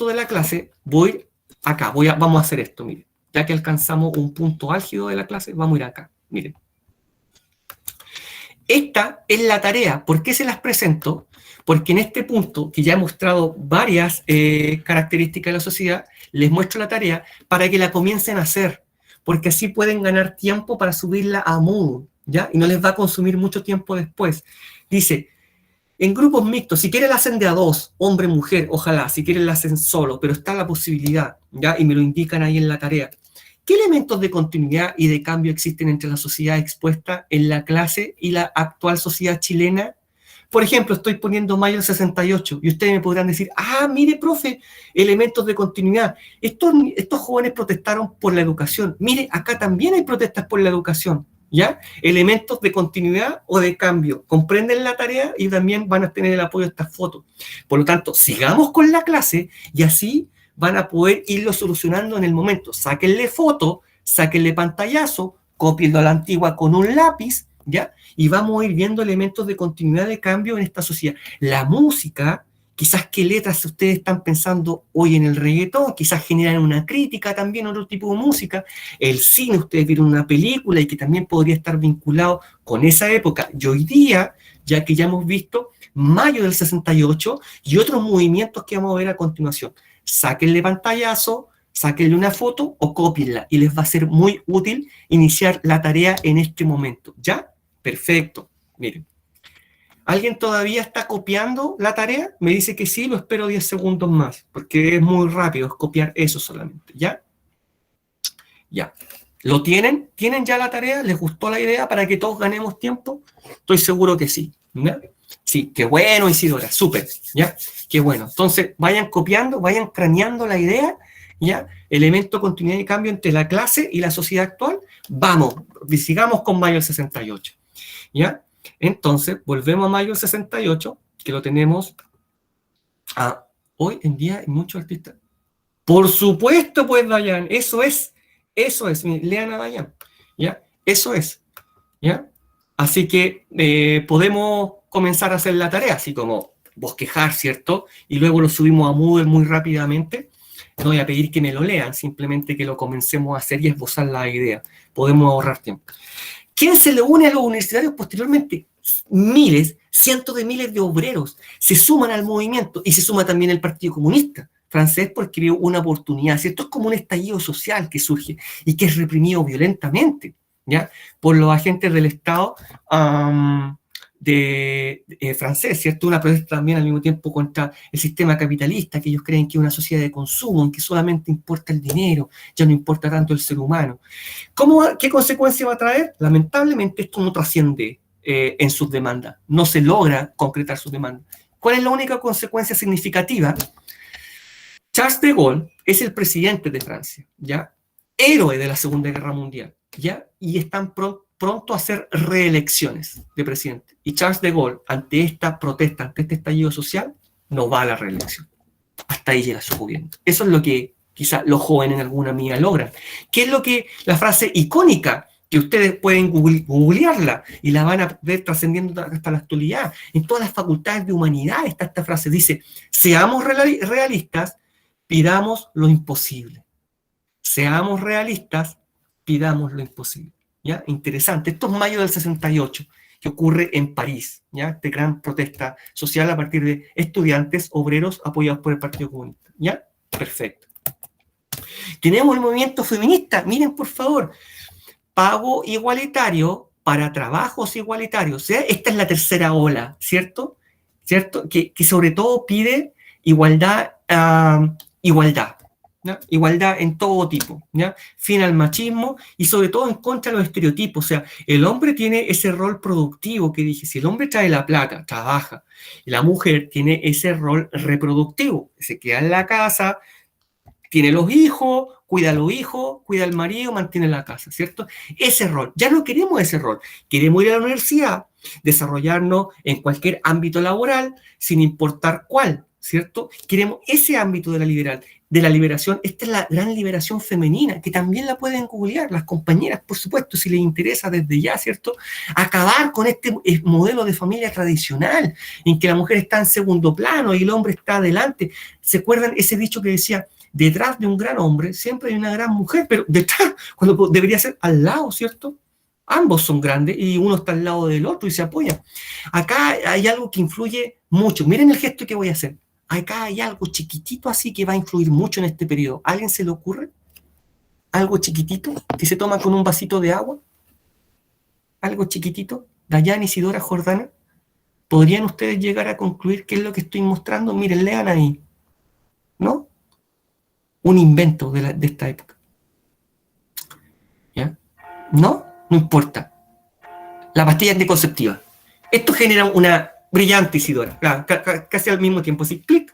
de la clase, voy acá, vamos a hacer esto, miren. Ya que alcanzamos un punto álgido de la clase, vamos a ir acá, miren. Esta es la tarea. ¿Por qué se las presento? Porque en este punto, que ya he mostrado varias características de la sociedad, les muestro la tarea para que la comiencen a hacer, porque así pueden ganar tiempo para subirla a Moodle, ¿ya? Y no les va a consumir mucho tiempo después. Dice, en grupos mixtos, si quieren la hacen de a dos, hombre, mujer, ojalá, si quieren la hacen solo, pero está la posibilidad, ¿ya? Y me lo indican ahí en la tarea. ¿Qué elementos de continuidad y de cambio existen entre la sociedad expuesta en la clase y la actual sociedad chilena? Por ejemplo, estoy poniendo mayo del 68 y ustedes me podrán decir, mire, profe, elementos de continuidad. Estos jóvenes protestaron por la educación. Mire, acá también hay protestas por la educación, ¿ya? Elementos de continuidad o de cambio. Comprenden la tarea y también van a tener el apoyo de estas fotos. Por lo tanto, sigamos con la clase y así van a poder irlo solucionando en el momento. Sáquenle foto, sáquenle pantallazo, cópienlo a la antigua con un lápiz, ¿ya? Y vamos a ir viendo elementos de continuidad de cambio en esta sociedad. La música, quizás qué letras ustedes están pensando hoy en el reggaetón, quizás generan una crítica también, otro tipo de música. El cine, ustedes vieron una película y que también podría estar vinculado con esa época. Y hoy día, ya que ya hemos visto mayo del 68 y otros movimientos que vamos a ver a continuación. Sáquenle pantallazo, sáquenle una foto o cópienla y les va a ser muy útil iniciar la tarea en este momento. ¿Ya? Perfecto. Miren. ¿Alguien todavía está copiando la tarea? Me dice que sí, lo espero 10 segundos más, porque es muy rápido, es copiar eso solamente. ¿Ya? Ya. ¿Lo tienen? ¿Tienen ya la tarea? ¿Les gustó la idea para que todos ganemos tiempo? Estoy seguro que sí. ¿Ya? Sí, qué bueno, Isidora, súper, ¿ya? Qué bueno. Entonces, vayan copiando, vayan craneando la idea, ¿ya? Elemento, continuidad y cambio entre la clase y la sociedad actual. Vamos, sigamos con mayo del 68, ¿ya? Entonces, volvemos a mayo del 68, que lo tenemos hoy en día hay muchos artistas. Por supuesto, pues, Dayan, eso es, lean a Dayan, ¿ya? Eso es, ¿ya? Así que podemos comenzar a hacer la tarea, así como bosquejar, ¿cierto? Y luego lo subimos a Moodle muy rápidamente. No voy a pedir que me lo lean, simplemente que lo comencemos a hacer y esbozar la idea. Podemos ahorrar tiempo. ¿Quién se le une a los universitarios posteriormente? Miles, cientos de miles de obreros se suman al movimiento y se suma también el Partido Comunista francés porque vio una oportunidad, ¿cierto? Es como un estallido social que surge y que es reprimido violentamente, ¿ya? Por los agentes del Estado francés, ¿cierto? Una protesta también al mismo tiempo contra el sistema capitalista, que ellos creen que es una sociedad de consumo, en que solamente importa el dinero, ya no importa tanto el ser humano. ¿Qué consecuencia va a traer? Lamentablemente esto no trasciende en sus demandas, no se logra concretar sus demandas. ¿Cuál es la única consecuencia significativa? Charles de Gaulle es el presidente de Francia, ¿ya? Héroe de la Segunda Guerra Mundial, ¿ya? Y están pronto a hacer reelecciones de presidente. Y Charles de Gaulle, ante esta protesta, ante este estallido social, no va a la reelección. Hasta ahí llega su gobierno. Eso es lo que quizá los jóvenes en alguna medida logran. ¿Qué es lo que la frase icónica que ustedes pueden googlearla y la van a ver trascendiendo hasta la actualidad? En todas las facultades de humanidad está esta frase. Dice, seamos realistas, pidamos lo imposible. Seamos realistas, pidamos lo imposible. ¿Ya? Interesante. Esto es mayo del 68, que ocurre en París, ¿ya? Esta gran protesta social a partir de estudiantes, obreros apoyados por el Partido Comunista. ¿Ya? Perfecto. Tenemos el movimiento feminista. Miren, por favor, pago igualitario para trabajos igualitarios. O sea, esta es la tercera ola, ¿cierto? ¿Cierto? Que sobre todo pide igualdad, igualdad. ¿Ya? Igualdad en todo tipo, ¿ya? Fin al machismo y sobre todo en contra de los estereotipos. O sea, el hombre tiene ese rol productivo que dije, si el hombre trae la plata, trabaja, y la mujer tiene ese rol reproductivo, se queda en la casa, tiene los hijos, cuida a los hijos, cuida al marido, mantiene la casa, ¿cierto? Ese rol, ya no queremos ese rol, queremos ir a la universidad, desarrollarnos en cualquier ámbito laboral, sin importar cuál, ¿cierto? Queremos ese ámbito de la liberación. Esta es la gran liberación femenina, que también la pueden googlear las compañeras, por supuesto, si les interesa desde ya, ¿cierto? Acabar con este modelo de familia tradicional, en que la mujer está en segundo plano y el hombre está adelante. ¿Se acuerdan ese dicho que decía, detrás de un gran hombre siempre hay una gran mujer, pero detrás, cuando debería ser al lado, ¿cierto? Ambos son grandes y uno está al lado del otro y se apoya. Acá hay algo que influye mucho. Miren el gesto que voy a hacer. Acá hay algo chiquitito así que va a influir mucho en este periodo. ¿A alguien se le ocurre? ¿Algo chiquitito que se toma con un vasito de agua? ¿Algo chiquitito? Dayana, Isidora, Jordana. ¿Podrían ustedes llegar a concluir qué es lo que estoy mostrando? Miren, lean ahí. ¿No? Un invento de esta época. ¿Ya? ¿No? No importa. La pastilla anticonceptiva. Esto genera una brillante, Isidora. Claro, casi al mismo tiempo, así, clic.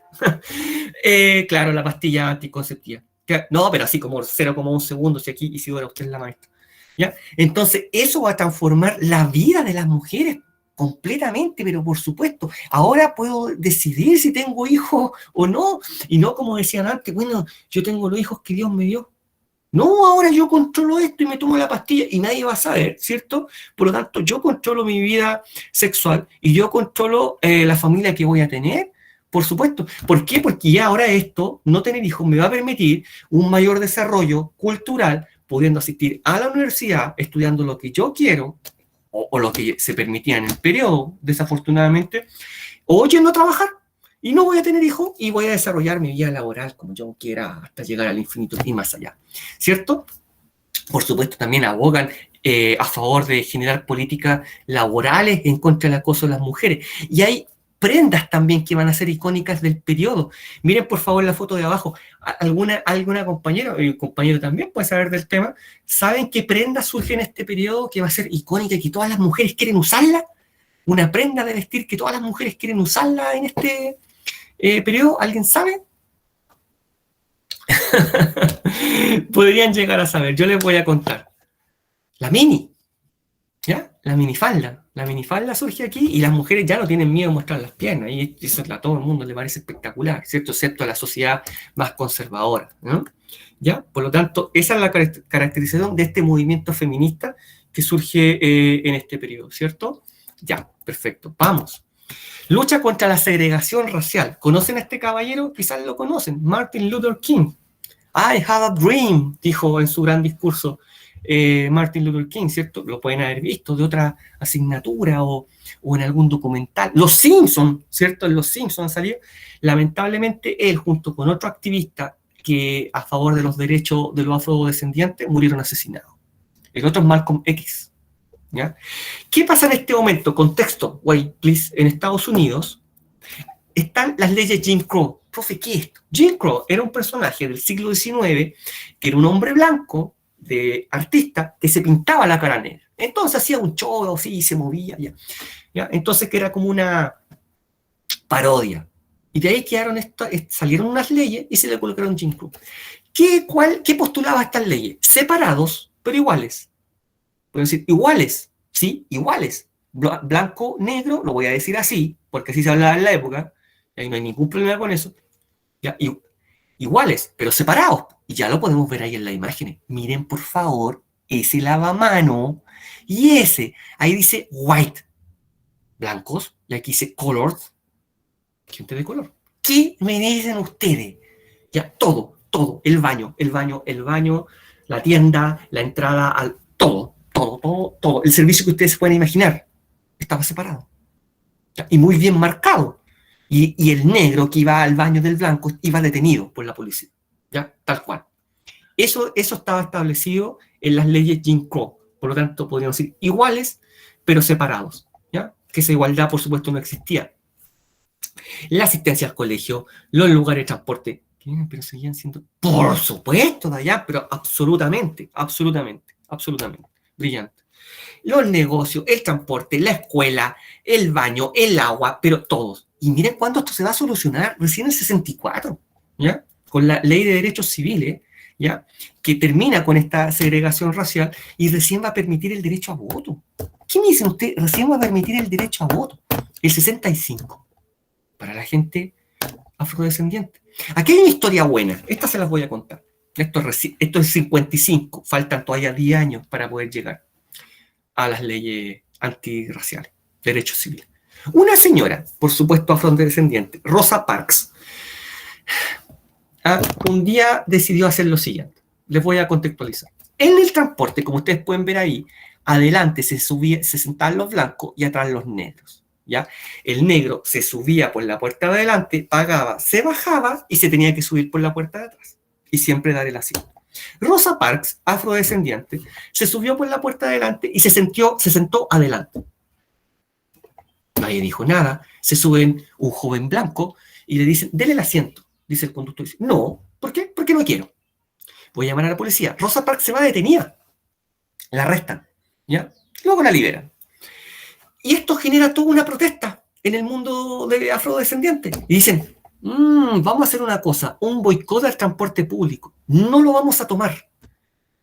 Claro, la pastilla anticonceptiva. No, pero así como 0,1 segundos, si aquí Isidora, usted es la maestra. ¿Ya? Entonces, eso va a transformar la vida de las mujeres completamente, pero por supuesto, ahora puedo decidir si tengo hijos o no, y no como decían antes, bueno, yo tengo los hijos que Dios me dio. No, ahora yo controlo esto y me tomo la pastilla y nadie va a saber, ¿cierto? Por lo tanto, yo controlo mi vida sexual y yo controlo la familia que voy a tener, por supuesto. ¿Por qué? Porque ya ahora esto, no tener hijos, me va a permitir un mayor desarrollo cultural, pudiendo asistir a la universidad, estudiando lo que yo quiero, o lo que se permitía en el periodo, desafortunadamente, o yendo a trabajar. Y no voy a tener hijos y voy a desarrollar mi vida laboral como yo quiera hasta llegar al infinito y más allá, ¿cierto? Por supuesto, también abogan a favor de generar políticas laborales en contra del acoso de las mujeres. Y hay prendas también que van a ser icónicas del periodo. Miren, por favor, la foto de abajo. ¿Alguna compañera, y compañero también puede saber del tema, saben qué prenda surge en este periodo que va a ser icónica y que todas las mujeres quieren usarla? Una prenda de vestir que todas las mujeres quieren usarla en este periodo. ¿Alguien sabe? Podrían llegar a saber. Yo les voy a contar. La mini. ¿Ya? La minifalda. La minifalda surge aquí y las mujeres ya no tienen miedo de mostrar las piernas. Y eso a todo el mundo le parece espectacular, ¿cierto? Excepto a la sociedad más conservadora, ¿no? ¿Ya? Por lo tanto, esa es la caracterización de este movimiento feminista que surge en este periodo, ¿cierto? Ya, perfecto. Vamos. Lucha contra la segregación racial. ¿Conocen a este caballero? Quizás lo conocen. Martin Luther King. I have a dream, dijo en su gran discurso Martin Luther King, ¿cierto? Lo pueden haber visto de otra asignatura o en algún documental. Los Simpsons, ¿cierto? En Los Simpsons han salido. Lamentablemente, él, junto con otro activista que a favor de los derechos de los afrodescendientes, murieron asesinados. El otro es Malcolm X. ¿Ya? ¿Qué pasa en este momento? Contexto, wait, please, en Estados Unidos están las leyes Jim Crow. Profe, ¿qué es esto? Jim Crow era un personaje del siglo XIX que era un hombre blanco, de artista, que se pintaba la cara negra. Entonces hacía un show, así, se movía, ya. ¿Ya? Entonces que era como una parodia. Y de ahí salieron unas leyes y se le colocaron Jim Crow. ¿Qué postulaba estas leyes? Separados, pero iguales. Pueden decir iguales, sí, iguales. Blanco, negro, lo voy a decir así, porque así se hablaba en la época, y no hay ningún problema con eso. ¿Ya? Iguales, pero separados. Y ya lo podemos ver ahí en las imágenes. Miren, por favor, ese lavamano y ese. Ahí dice white, blancos, y aquí dice colored, gente de color. ¿Qué me dicen ustedes? Ya, todo, el baño, la tienda, la entrada, todo. El servicio que ustedes pueden imaginar estaba separado. ¿Ya? Y muy bien marcado. Y el negro que iba al baño del blanco iba detenido por la policía. ¿Ya? Tal cual. Eso estaba establecido en las leyes Jim Crow. Por lo tanto, podríamos decir iguales, pero separados. ¿Ya? Que esa igualdad, por supuesto, no existía. La asistencia al colegio, los lugares de transporte, pero seguían siendo, por supuesto, de allá, pero absolutamente. Brillante. Los negocios, el transporte, la escuela, el baño, el agua, pero todos. Y miren cuándo esto se va a solucionar recién en el 64, ¿ya? Con la Ley de Derechos Civiles, ¿ya? Que termina con esta segregación racial y recién va a permitir el derecho a voto. ¿Qué me dicen ustedes? Recién va a permitir el derecho a voto. El 65. Para la gente afrodescendiente. Aquí hay una historia buena. Esta se las voy a contar. Esto es 55. Faltan todavía 10 años para poder llegar a las leyes antirraciales, derechos civiles. Una señora, por supuesto afrodescendiente, Rosa Parks, un día decidió hacer lo siguiente. Les voy a contextualizar. En el transporte, como ustedes pueden ver ahí, adelante se sentaban los blancos y atrás los negros. ¿Ya? El negro se subía por la puerta de adelante, pagaba, se bajaba y se tenía que subir por la puerta de atrás. Y siempre dar el asiento. Rosa Parks, afrodescendiente, se subió por la puerta de adelante y se sentó adelante. Nadie dijo nada. Se sube un joven blanco y le dicen, dele el asiento. Dice el conductor, dice, no, ¿por qué? Porque no quiero. Voy a llamar a la policía. Rosa Parks se va detenida. La arrestan, ¿ya? Luego la liberan. Y esto genera toda una protesta en el mundo de afrodescendientes. Y dicen, vamos a hacer una cosa, un boicot al transporte público. No lo vamos a tomar.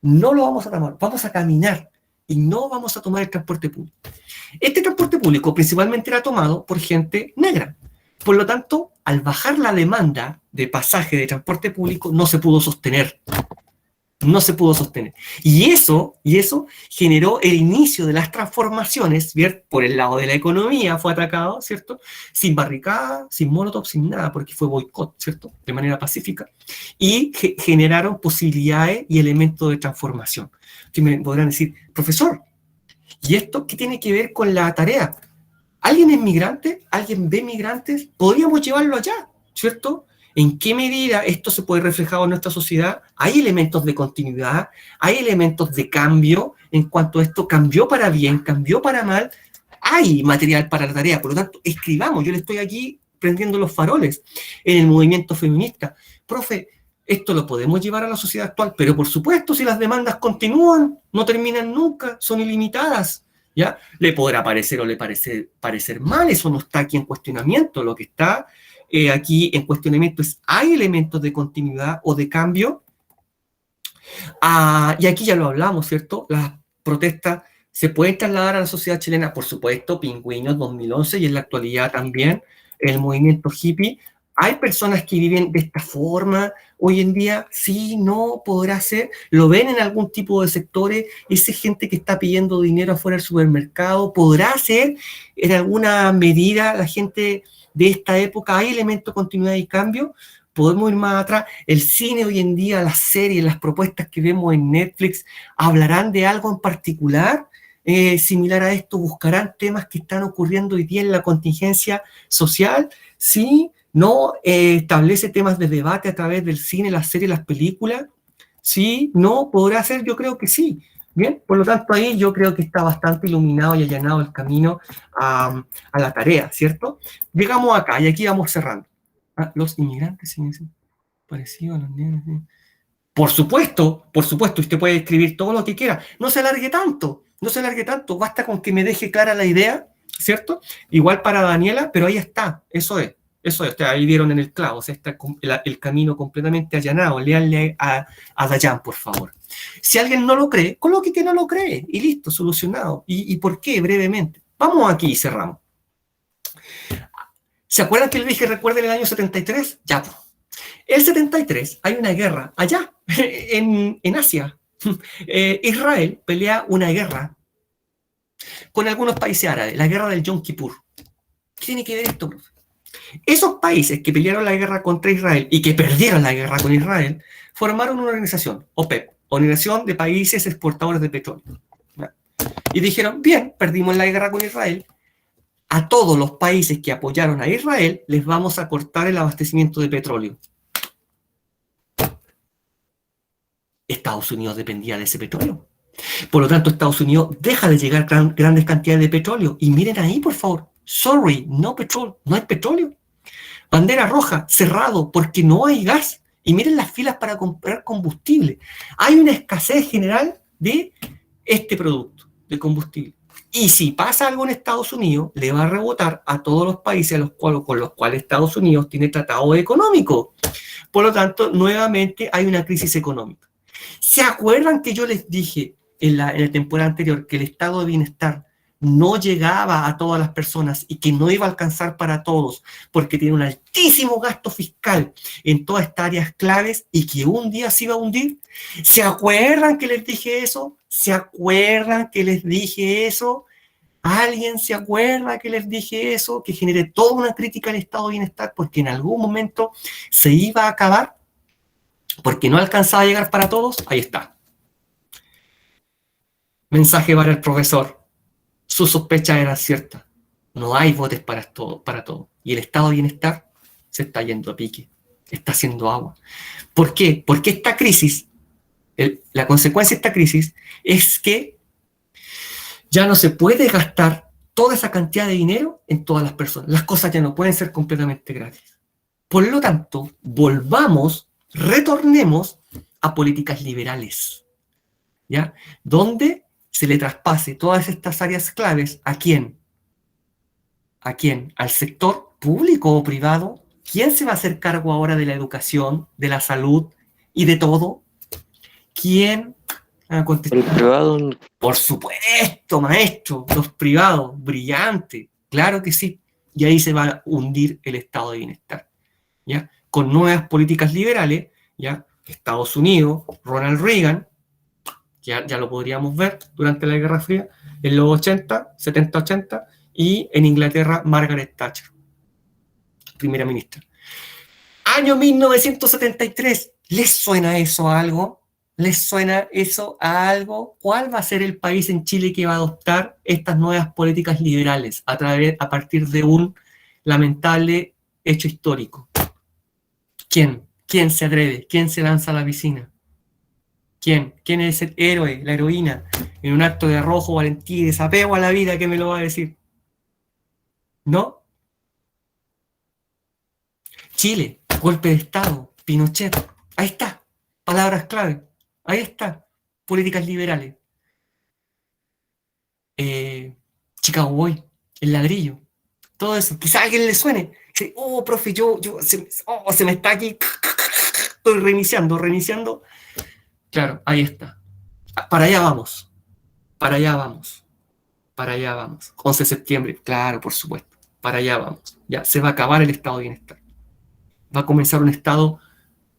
Vamos a caminar y no vamos a tomar el transporte público. Este transporte público principalmente era tomado por gente negra. Por lo tanto, al bajar la demanda de pasaje de transporte público, no se pudo sostener. Y eso generó el inicio de las transformaciones, ¿cierto? Por el lado de la economía fue atacado, ¿cierto? Sin barricada, sin molotov, sin nada, porque fue boicot, ¿cierto? De manera pacífica. Y generaron posibilidades y elementos de transformación. Que me podrán decir, profesor, ¿y esto qué tiene que ver con la tarea? ¿Alguien es migrante? ¿Alguien ve migrantes? Podríamos llevarlo allá, ¿cierto? ¿En qué medida esto se puede reflejar en nuestra sociedad? Hay elementos de continuidad, hay elementos de cambio en cuanto a esto cambió para bien, cambió para mal, hay material para la tarea, por lo tanto, escribamos. Yo le estoy aquí prendiendo los faroles en el movimiento feminista. Profe, esto lo podemos llevar a la sociedad actual, pero por supuesto, si las demandas continúan, no terminan nunca, son ilimitadas. ¿Ya? Le podrá parecer o le parecer mal, eso no está aquí en cuestionamiento, lo que está aquí en cuestionamiento es, ¿hay elementos de continuidad o de cambio? Y aquí ya lo hablamos, ¿cierto? Las protestas se pueden trasladar a la sociedad chilena, por supuesto, Pingüinos 2011 y en la actualidad también el movimiento hippie. Hay personas que viven de esta forma hoy en día, sí, no, podrá ser, lo ven en algún tipo de sectores, esa gente que está pidiendo dinero afuera del supermercado, podrá ser en alguna medida la gente de esta época, hay elementos de continuidad y cambio. Podemos ir más atrás, el cine hoy en día, las series, las propuestas que vemos en Netflix, ¿hablarán de algo en particular similar a esto? ¿Buscarán temas que están ocurriendo hoy día en la contingencia social? Sí, no, establece temas de debate a través del cine, las series, las películas. Sí, no, podrá ser, yo creo que sí. Bien, por lo tanto ahí yo creo que está bastante iluminado y allanado el camino a la tarea, ¿cierto? Llegamos acá y aquí vamos cerrando. Los inmigrantes, sí, sí, parecido a los negros. Sí. Por supuesto, usted puede escribir todo lo que quiera. No se alargue tanto, no se alargue tanto. Basta con que me deje clara la idea, ¿cierto? Igual para Daniela, pero ahí está, eso es. Eso es, ahí dieron en el clavo, o sea, está el camino completamente allanado. Léanle a Dayan, por favor. Si alguien no lo cree, coloque que no lo cree y listo, solucionado. ¿Y por qué? Brevemente. Vamos aquí y cerramos. ¿Se acuerdan que le dije, recuerden el año 73? Ya, pues. El 73 hay una guerra allá, en Asia. Israel pelea una guerra con algunos países árabes, la guerra del Yom Kippur. ¿Qué tiene que ver esto, profe? Esos países que pelearon la guerra contra Israel y que perdieron la guerra con Israel, formaron una organización, OPEP, Organización de Países Exportadores de Petróleo. Y dijeron, bien, perdimos la guerra con Israel, a todos los países que apoyaron a Israel les vamos a cortar el abastecimiento de petróleo. Estados Unidos dependía de ese petróleo. Por lo tanto, Estados Unidos deja de llegar grandes cantidades de petróleo. Y miren ahí, por favor. Sorry, no petróleo, no hay petróleo. Bandera roja, cerrado, porque no hay gas. Y miren las filas para comprar combustible. Hay una escasez general de este producto, de combustible. Y si pasa algo en Estados Unidos, le va a rebotar a todos los países con los cuales Estados Unidos tiene tratado económico. Por lo tanto, nuevamente hay una crisis económica. ¿Se acuerdan que yo les dije en la temporada anterior que el estado de bienestar no llegaba a todas las personas y que no iba a alcanzar para todos porque tiene un altísimo gasto fiscal en todas estas áreas claves y que un día se iba a hundir? ¿Se acuerdan que les dije eso? ¿Se acuerdan que les dije eso? ¿Alguien se acuerda que les dije eso? Que generé toda una crítica al estado de bienestar porque en algún momento se iba a acabar porque no alcanzaba a llegar para todos. Ahí está. Mensaje para el profesor. Su sospecha era cierta. No hay botes para todo. Y el estado de bienestar se está yendo a pique. Está haciendo agua. ¿Por qué? Porque esta crisis, la consecuencia de esta crisis es que ya no se puede gastar toda esa cantidad de dinero en todas las personas. Las cosas ya no pueden ser completamente gratis. Por lo tanto, retornemos a políticas liberales, ¿ya? Donde se le traspase todas estas áreas claves. ¿A quién? ¿A quién? ¿Al sector público o privado? ¿Quién se va a hacer cargo ahora de la educación, de la salud y de todo? ¿Quién? El privado. Por supuesto, maestro, los privados, brillante, claro que sí. Y ahí se va a hundir el estado de bienestar, ¿ya? Con nuevas políticas liberales, ¿ya? Estados Unidos, Ronald Reagan, ya lo podríamos ver durante la Guerra Fría, en los 80, 70-80, y en Inglaterra, Margaret Thatcher, primera ministra. Año 1973, ¿les suena eso a algo? ¿Les suena eso a algo? ¿Cuál va a ser el país en Chile que va a adoptar estas nuevas políticas liberales a partir de un lamentable hecho histórico? ¿Quién? ¿Quién se atreve? ¿Quién se lanza a la piscina? ¿Quién? ¿Quién es el héroe, la heroína, en un acto de arrojo, valentía y desapego a la vida que me lo va a decir? ¿No? Chile, golpe de Estado, Pinochet. Ahí está. Palabras clave. Ahí está. Políticas liberales. Chicago Boy, el ladrillo. Todo eso. Quizá a alguien le suene. Dice, oh, profe, se me está aquí. Estoy reiniciando. Claro, ahí está. Para allá vamos. 11 de septiembre, claro, por supuesto. Para allá vamos. Ya, se va a acabar el estado de bienestar. Va a comenzar un estado,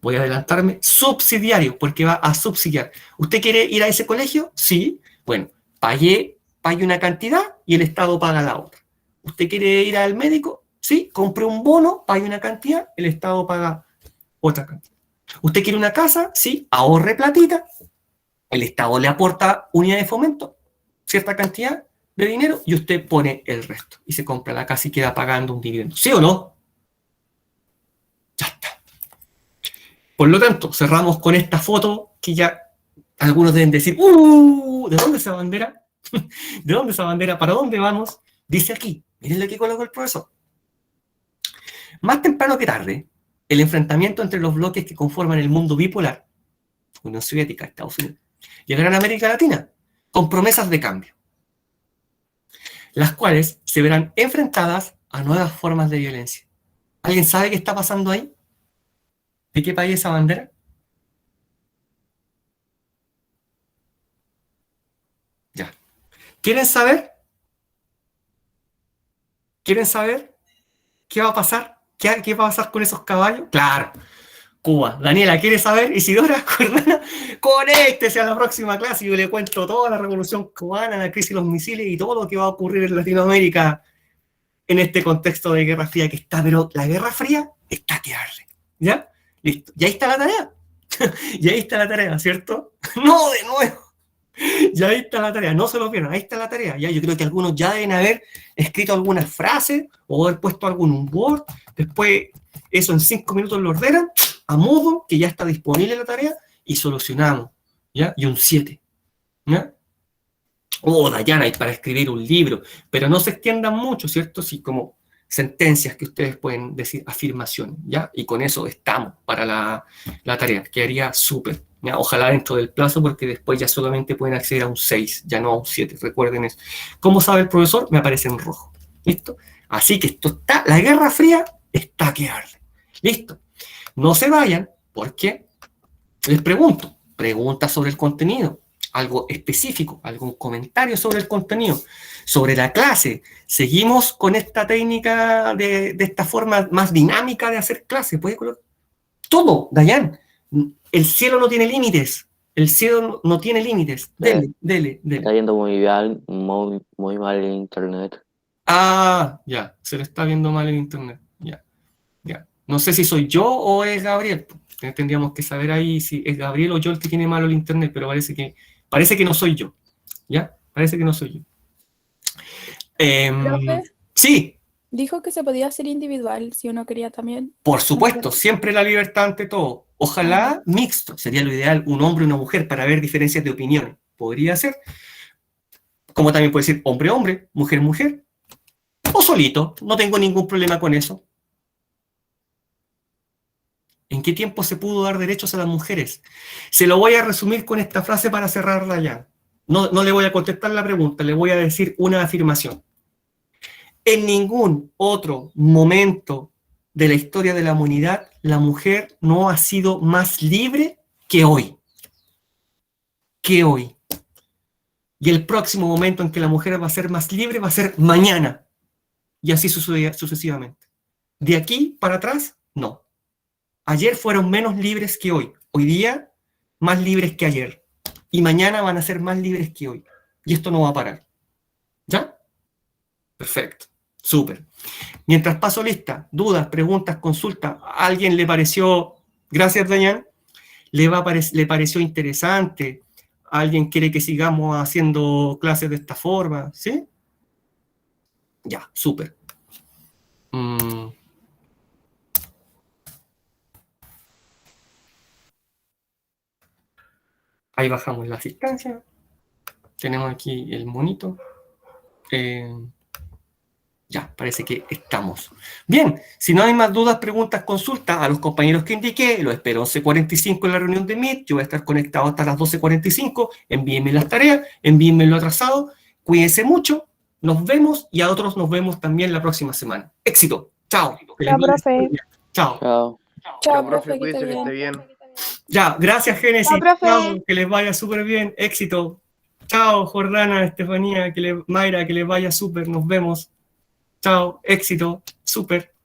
voy a adelantarme, subsidiario, porque va a subsidiar. ¿Usted quiere ir a ese colegio? Sí. Bueno, pague una cantidad y el Estado paga la otra. ¿Usted quiere ir al médico? Sí. Compre un bono, pague una cantidad, el Estado paga otra cantidad. ¿Usted quiere una casa? Sí. Ahorre platita, el Estado le aporta unidad de fomento, cierta cantidad de dinero, y usted pone el resto. Y se compra la casa y queda pagando un dividendo. ¿Sí o no? Ya está. Por lo tanto, cerramos con esta foto que ya Algunos deben decir, ¿de dónde esa bandera? ¿De dónde esa bandera? ¿Para dónde vamos? Dice aquí, miren lo que colocó el profesor. Más temprano que tarde, el enfrentamiento entre los bloques que conforman el mundo bipolar, Unión Soviética, Estados Unidos, llegarán a América Latina con promesas de cambio, las cuales se verán enfrentadas a nuevas formas de violencia. ¿Alguien sabe qué está pasando ahí? ¿De qué país es esa bandera? Ya. ¿Quieren saber? ¿Quieren saber qué va a pasar? ¿Qué va a pasar con esos caballos? Claro, Cuba. Daniela, ¿quiere saber? Isidora, Jordana, conéctese a la próxima clase y yo le cuento toda la revolución cubana, la crisis de los misiles y todo lo que va a ocurrir en Latinoamérica en este contexto de Guerra Fría que está, pero la Guerra Fría está que arde. ¿Ya? Listo. Y ahí está la tarea. Y ahí está la tarea, ¿cierto? No, de nuevo. Ya ahí está la tarea, no se lo pierdan, ahí está la tarea. Ya, yo creo que algunos ya deben haber escrito algunas frases o haber puesto algo en un Word. Después, eso en 5 minutos lo ordenan a modo que ya está disponible la tarea y solucionamos. ¿Ya? Y un 7. ¿Ya? Dayana, hay para escribir un libro, pero no se extiendan mucho, ¿cierto? Sí, como sentencias que ustedes pueden decir, afirmaciones, ¿ya? Y con eso estamos para la tarea, quedaría súper, ¿ya? Ojalá dentro del plazo, porque después ya solamente pueden acceder a un 6, ya no a un 7, recuerden eso. ¿Cómo sabe el profesor? Me aparece en rojo, ¿listo? Así que esto está, la Guerra Fría está que arde, ¿listo? No se vayan, porque les pregunto, preguntas sobre el contenido, algo específico, algún comentario sobre el contenido, sobre la clase. Seguimos con esta técnica de esta forma más dinámica de hacer clase. ¿Puede colocar? Todo, Dayan. El cielo no tiene límites. El cielo no tiene límites. Dele. Está yendo muy mal el internet. Ah, ya. Se le está viendo mal el internet. Ya. No sé si soy yo o es Gabriel. Tendríamos que saber ahí si es Gabriel o yo el que tiene malo el internet, pero parece que no soy yo. ¿Ya? Parece que no soy yo. ¿Profe? Sí. Dijo que se podía hacer individual si uno quería también. Por supuesto, siempre la libertad ante todo. Ojalá mixto, sería lo ideal, un hombre y una mujer para ver diferencias de opiniones. Podría ser. Como también puede ser hombre-hombre, mujer-mujer. O solito, no tengo ningún problema con eso. ¿En qué tiempo se pudo dar derechos a las mujeres? Se lo voy a resumir con esta frase para cerrarla ya. No le voy a contestar la pregunta, le voy a decir una afirmación. En ningún otro momento de la historia de la humanidad, la mujer no ha sido más libre que hoy. Y el próximo momento en que la mujer va a ser más libre va a ser mañana. Y así sucesivamente. De aquí para atrás, no. Ayer fueron menos libres que hoy. Hoy día, más libres que ayer. Y mañana van a ser más libres que hoy. Y esto no va a parar. ¿Ya? Perfecto. Súper. Mientras paso lista, dudas, preguntas, consultas, ¿a alguien le pareció, gracias Dayan, le pareció interesante? ¿Alguien quiere que sigamos haciendo clases de esta forma? ¿Sí? Ya, súper. Ahí bajamos la asistencia. Tenemos aquí el monito. Ya, parece que estamos. Bien, si no hay más dudas, preguntas, consultas, a los compañeros que indiqué, los espero 11:45 en la reunión de Meet, yo voy a estar conectado hasta las 12:45, envíenme las tareas, envíenme lo atrasado, cuídense mucho, nos vemos y a otros nos vemos también la próxima semana. ¡Éxito! ¡Chao! Chao, profe. ¡Chao! Chao, profe, que esté bien. Ya, gracias Génesis. Chao, profe. Chao, que les vaya súper bien, éxito. Chao, Jordana, Estefanía, Mayra, que les vaya súper, nos vemos. Chao, éxito, súper.